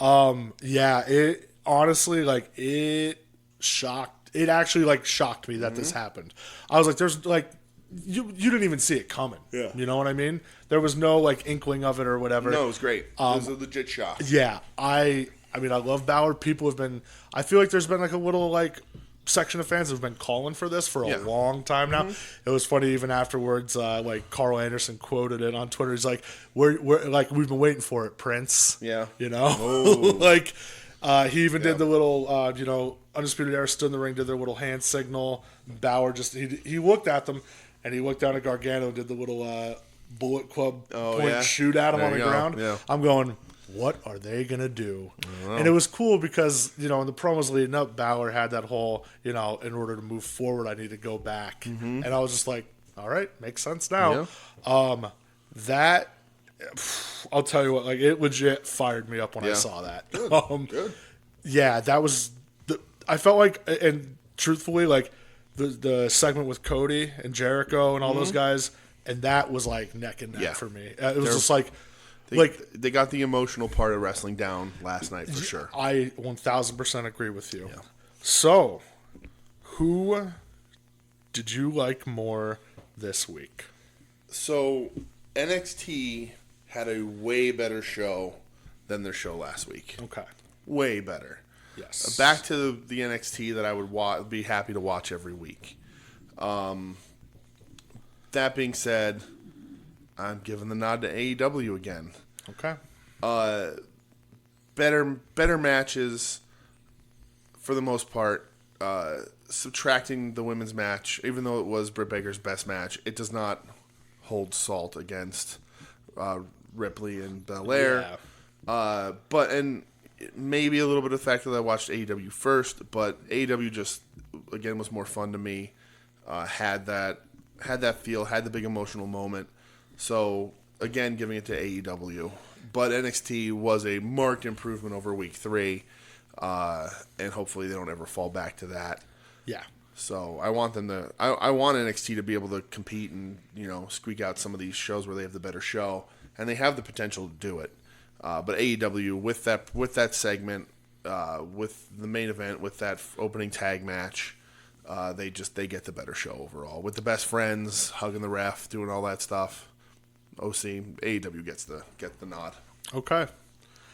Yep. It honestly, like, it actually shocked me that this happened. I was like, there's, like, you didn't even see it coming. Yeah. You know what I mean? There was no, like, inkling of it or whatever. No, it was great. It was a legit shock. Yeah. I mean, I love Balor. People have been... I feel like there's been, like, a little, like, section of fans who have been calling for this for a long time now. It was funny even afterwards, like, Carl Anderson quoted it on Twitter. He's like, we're like, we've been waiting for it, Prince. Yeah. You know? Like, he even did the little, you know, Undisputed Era stood in the ring, did their little hand signal. Balor just... He looked at them, and he looked down at Gargano and did the little Bullet Club shoot at him on the ground. Yeah. I'm going... what are they going to do? And it was cool because, you know, in the promos leading up, Balor had that whole, you know, in order to move forward, I need to go back. And I was just like, all right, makes sense now. Yeah. That, I'll tell you what, like, it legit fired me up when I saw that. Good. Good. Yeah, that was, I felt like, and truthfully, like, the segment with Cody and Jericho and all those guys, and that was like neck and neck for me. It was just like, they got the emotional part of wrestling down last night for sure. I 1000% agree with you. Yeah. So, who did you like more this week? So, NXT had a way better show than their show last week. Okay. Way better. Yes. Back to the NXT that I would be happy to watch every week. That being said, I'm giving the nod to AEW again. Okay. Better matches for the most part. Subtracting the women's match, even though it was Britt Baker's best match, it does not hold salt against Ripley and Belair. Yeah. And maybe a little bit of the fact that I watched AEW first, but AEW just again was more fun to me. Had that feel, had the big emotional moment. So again, giving it to AEW. But NXT was a marked improvement over week 3, and hopefully they don't ever fall back to that. Yeah. So I want them to. I want NXT to be able to compete and, you know, squeak out some of these shows where they have the better show, and they have the potential to do it. But AEW with that segment, with the main event, with that opening tag match, they get the better show overall. With the best friends hugging the ref, doing all that stuff. AEW gets the nod. Okay.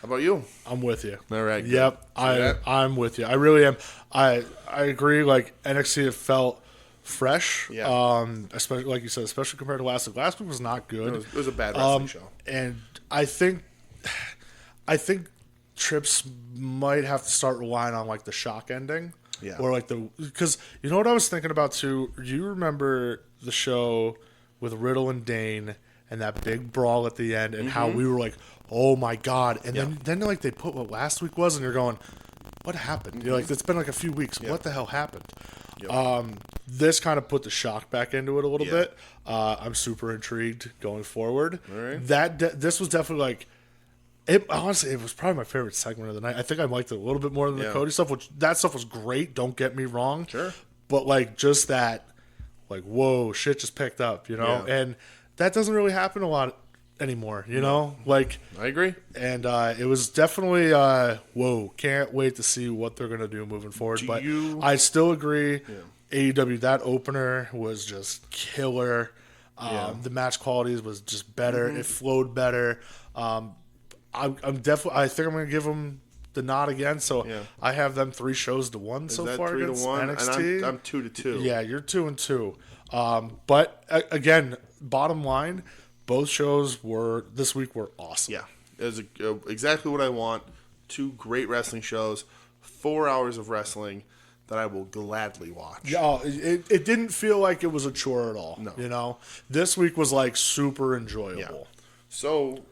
How about you? I'm with you. All right. Good. Yep. I'm with you. I really am. I agree. Like NXT, it felt fresh. Yeah. Especially like you said, especially compared to last week. Last week was not good. It was a bad wrestling show. And I think Trips might have to start relying on like the shock ending. Yeah. Or like because you know what I was thinking about too. Do you remember the show with Riddle and Dane and that big brawl at the end and how we were like, oh my god, and then like they put what last week was, and you're going, what happened? You're like, it's been like a few weeks. What the hell happened? This kind of put the shock back into it a little bit. I'm super intrigued going forward. All right. This was definitely like. Honestly, it was probably my favorite segment of the night. I think I liked it a little bit more than the Cody stuff, which that stuff was great. Don't get me wrong. Sure. But like just that, like, whoa, shit just picked up, you know? Yeah. And that doesn't really happen a lot anymore, you know? Like, I agree. And it was definitely, whoa, can't wait to see what they're going to do moving forward. But I still agree. AEW, that opener was just killer. The match qualities was just better. It flowed better. I think I'm going to give them the nod again. So I have them 3-1 so far against 3-1? NXT. And I'm 2-2. Yeah, you're 2-2. But again, bottom line, both shows this week were awesome. Yeah, it was exactly what I want. 2 great wrestling shows, 4 hours of wrestling that I will gladly watch. Yeah, it didn't feel like it was a chore at all. No. You know, this week was like super enjoyable. Yeah. So,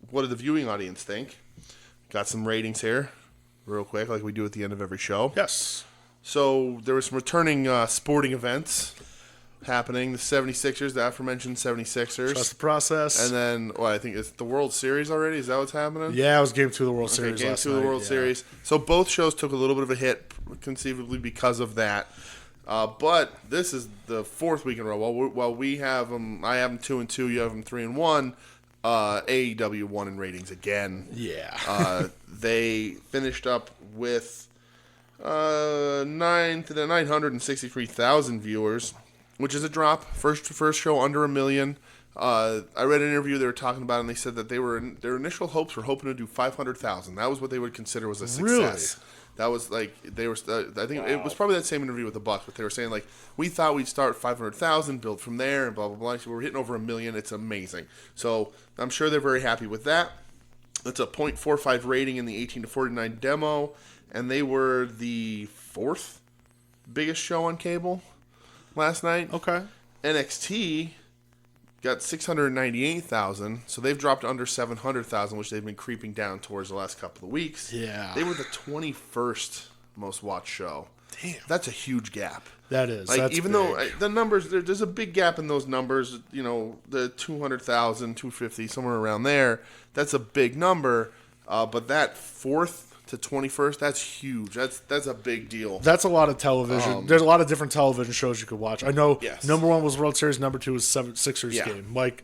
what did the viewing audience think? Got some ratings here, real quick, like we do at the end of every show. Yes. So, there were some returning sporting events happening. The 76ers, the aforementioned 76ers. Trust the process. And then, I think it's the World Series already? Is that what's happening? Yeah, it was Game 2 of the World Series Game last 2 of the World Series. So, both shows took a little bit of a hit, conceivably because of that. But this is the 4th week in a row. While we have them, I have them 2-2, you have them 3-1. AEW won in ratings again. Yeah. They finished up with 963,000 viewers, which is a drop. First show under 1 million. I read an interview they were talking about, and they said that their initial hopes were hoping to do 500,000. That was what they would consider was a success. Really? That was like they were. I think it was probably that same interview with the Bucks, but they were saying like we thought we'd start 500,000, build from there, and blah blah blah. So we're hitting over 1 million. It's amazing. So I'm sure they're very happy with that. It's a 0.45 rating in the 18 to 49 demo, and they were the 4th biggest show on cable last night. Okay. NXT got 698,000, so they've dropped under 700,000, which they've been creeping down towards the last couple of weeks. Yeah. They were the 21st most watched show. Damn. That's a huge gap. That is. Like, That's even big. though the numbers, there's a big gap in those numbers, you know, the 200,000, 250, somewhere around there, that's a big number. But that 4th to 21st, that's huge. That's a big deal. That's a lot of television. There's a lot of different television shows you could watch. I know number 1 was World Series, number 2 was Sixers game. Like,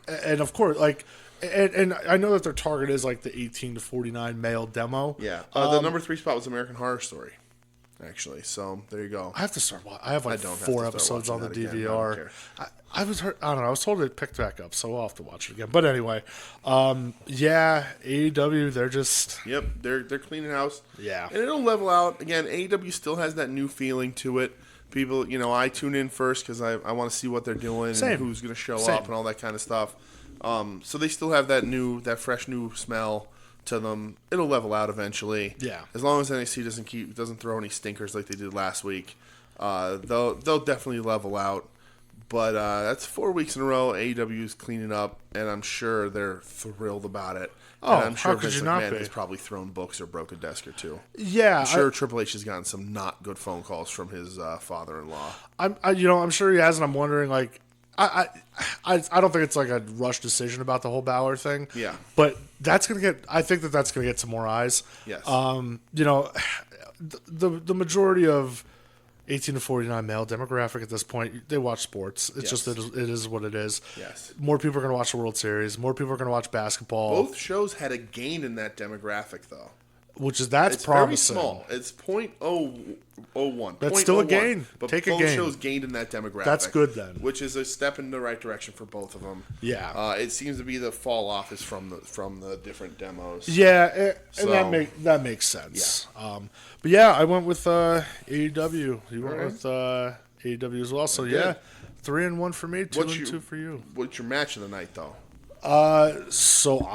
and of course, like, and I know that their target is like the 18 to 49 male demo. Yeah. The number 3 spot was American Horror Story, actually. So there you go. I have to start watching. I have like 4 episodes on the DVR. I was hurt. I don't know. I was told it picked back up, so I'll have to watch it again. But anyway, AEW, they're just they're cleaning house. Yeah, and it'll level out again. AEW still has that new feeling to it. People, you know, I tune in first because I want to see what they're doing and who's going to show up and all that kind of stuff. So they still have that fresh new smell to them. It'll level out eventually. Yeah, as long as NXT doesn't throw any stinkers like they did last week, they'll definitely level out. But that's 4 weeks in a row. AEW's cleaning up, and I'm sure they're thrilled about it. Oh, and I'm sure how could Vince you not McMahon be? has probably thrown books or broke a desk or two. Yeah, I'm sure Triple H has gotten some not good phone calls from his father-in-law. I'm sure he has, and I'm wondering, like, I don't think it's like a rush decision about the whole Balor thing. Yeah, but that's gonna get. I think that's gonna get some more eyes. Yes. You know, the majority of 18 to 49 male demographic at this point, they watch sports. It's just it is what it is. Yes. More people are going to watch the World Series. More people are going to watch basketball. Both shows had a gain in that demographic, though. That's promising. Very small. It's .001. That's still a gain. But Take a both gain. shows gained in that demographic. That's good then. Which is a step in the right direction for both of them. Yeah. It seems to be the fall off is from the different demos. Yeah, and that makes sense. Yeah. But yeah, I went with AEW. You went with AEW as well. So yeah, 3-1 for me, 2-2 for you. What's your match of the night though? So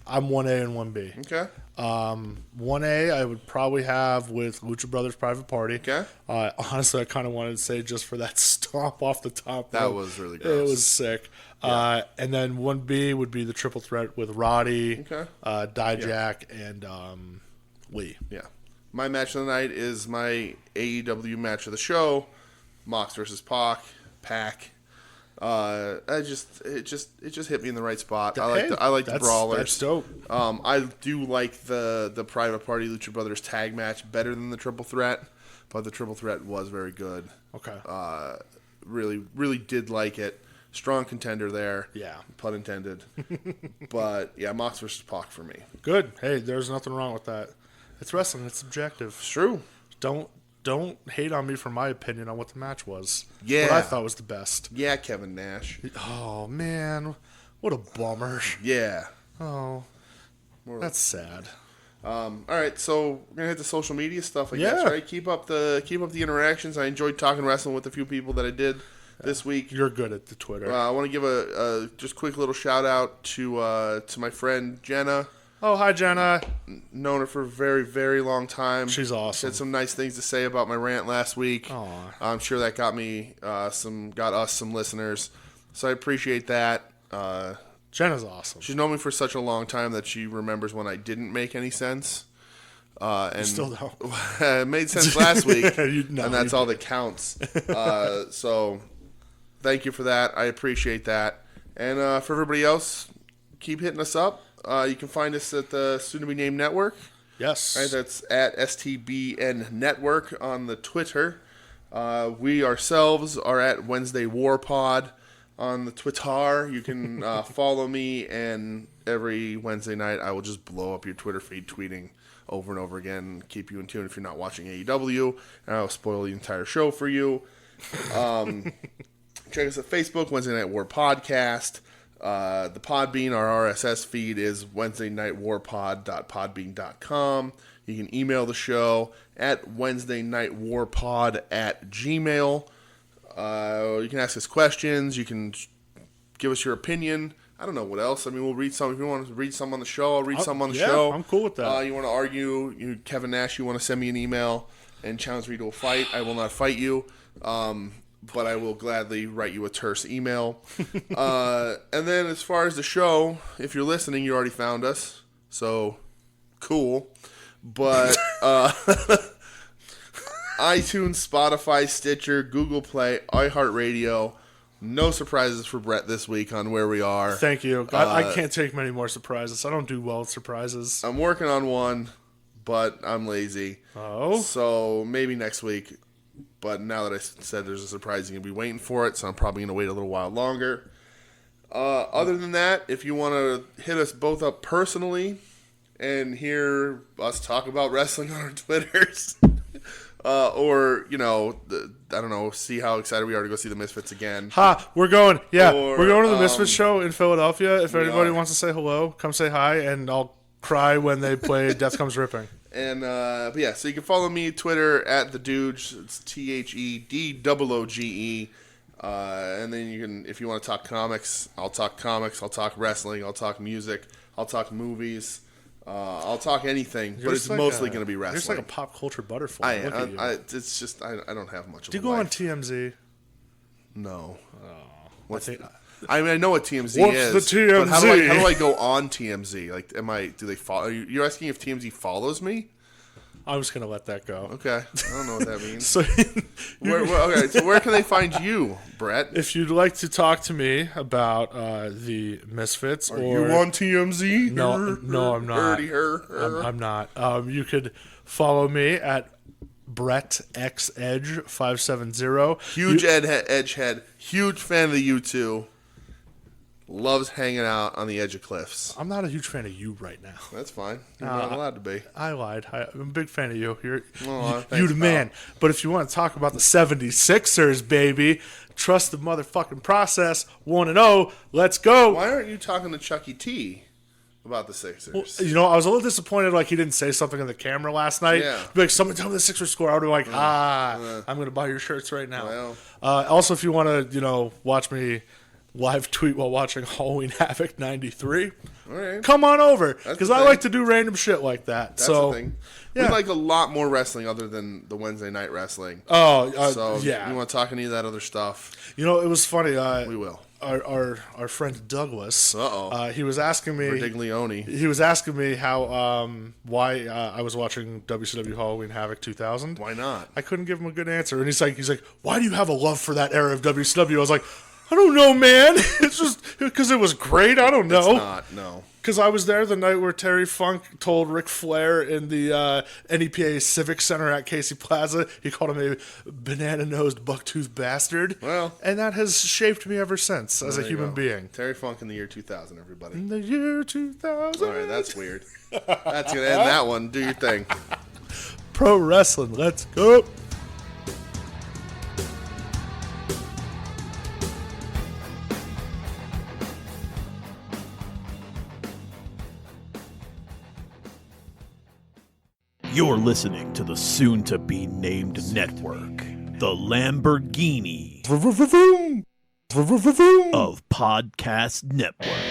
I'm 1A and 1B. Okay. 1A I would probably have with Lucha Brothers Private Party. Okay. Honestly, I kind of wanted to say just for that stomp off the top. That was really gross. It was sick. Yeah. And then 1B would be the triple threat with Roddy, Dijak, and Lee. Yeah. My match of the night is my AEW match of the show, Mox versus Pac. It just hit me in the right spot. I like the brawlers. That's dope. I do like the Private Party Lucha Brothers tag match better than the triple threat, but the triple threat was very good. Okay. Really did like it. Strong contender there. Yeah. Pun intended. But yeah, Mox versus Pac for me. Good. Hey, there's nothing wrong with that. It's wrestling. It's subjective. It's true. Don't hate on me for my opinion on what the match was. Yeah. What I thought was the best. Yeah, Kevin Nash. Oh, man. What a bummer. Yeah. Oh. That's sad. All right, so we're going to hit the social media stuff, I guess, right? Keep up the interactions. I enjoyed talking wrestling with a few people that I did this week. You're good at the Twitter. I want to give a just quick little shout out to my friend Jenna. Oh, hi, Jenna. Known her for a very, very long time. She's awesome. She had some nice things to say about my rant last week. Aww. I'm sure that got us some listeners. So I appreciate that. Jenna's awesome. She's known me for such a long time that she remembers when I didn't make any sense. And you still don't. It made sense last week, and that's all that counts. So thank you for that. I appreciate that. And for everybody else, keep hitting us up. You can find us at the soon-to-be-named network. Yes. Right, that's at STBN Network on the Twitter. We ourselves are at Wednesday War Pod on the Twitter. You can follow me, and every Wednesday night I will just blow up your Twitter feed tweeting over and over again, keep you in tune if you're not watching AEW, and I'll spoil the entire show for you. Check us at Facebook, Wednesday Night War Podcast. The Podbean, our RSS feed is wednesdaynightwarpod.podbean.com. You can email the show at wednesdaynightwarpod@gmail. You can ask us questions. You can give us your opinion. I don't know what else. I mean, we'll read some. If you want to read some on the show, I'll read some on the show. I'm cool with that. You want to argue, Kevin Nash, you want to send me an email and challenge me to a fight, I will not fight you. But I will gladly write you a terse email. And then as far as the show, if you're listening, you already found us. So, cool. But iTunes, Spotify, Stitcher, Google Play, iHeartRadio. No surprises for Brett this week on where we are. Thank you. I can't take many more surprises. I don't do well with surprises. I'm working on one, but I'm lazy. Oh? So, maybe next week. But now that I said there's a surprise, you're going to be waiting for it, so I'm probably going to wait a little while longer. Other than that, if you want to hit us both up personally and hear us talk about wrestling on our Twitters, or, I don't know, see how excited we are to go see the Misfits again. We're going. Yeah, or, we're going to the Misfits show in Philadelphia. If anybody wants to say hello, come say hi, and I'll cry when they play Death Comes Ripping. And, but yeah, so you can follow me Twitter at TheDooge. It's TheDooge. And then you can, if you want to talk comics, I'll talk wrestling, I'll talk music, I'll talk movies, I'll talk anything, but it's mostly going to be wrestling. You're just like a pop culture butterfly. It's just, I don't have much of a Do you go on TMZ? No. Oh, I mean, I know what TMZ is. What's the TMZ? But how do I go on TMZ? Like, do they follow? You're asking if TMZ follows me? I'm just going to let that go. Okay. I don't know what that means. So where can they find you, Brett? If you'd like to talk to me about the Misfits, Are you on TMZ? No, I'm not. I'm not. You could follow me at Brett X Edge 570. Huge Edgehead. Huge fan of the U2. loves hanging out on the edge of cliffs. I'm not a huge fan of you right now. That's fine. You're not allowed to be. I lied. I'm a big fan of you. You're Thanks, you the man. pal. But if you want to talk about the 76ers, baby, trust the motherfucking process. 1-0. Let's go. Why aren't you talking to Chucky T about the Sixers? Well, I was a little disappointed he didn't say something in the camera last night. Yeah. Be like, someone tell me the Sixers score. I would be like, I'm going to buy your shirts right now. Well. Also, if you want to, watch me live tweet while watching Halloween Havoc 93, all right, come on over. Because I like to do random shit like that. That's the thing. Yeah. We like a lot more wrestling other than the Wednesday night wrestling. So, yeah. You want to talk any of that other stuff? It was funny. We will. Our friend Douglas. He was asking me. Verdiglione. He was asking me how why I was watching WCW Halloween Havoc 2000. Why not? I couldn't give him a good answer, and he's like, why do you have a love for that era of WCW? I was like, I don't know, man. It's just because it was great. I don't know. It's not. No. Because I was there the night where Terry Funk told Ric Flair in the NEPA Civic Center at Casey Plaza, he called him a banana-nosed, buck-toothed bastard. Well. And that has shaped me ever since as a human being. Terry Funk in the year 2000, everybody. In the year 2000. All right, that's weird. That's going to end that one. Do your thing. Pro wrestling, let's go. You're listening to the soon-to-be-named network, the Lamborghini of Podcast Network.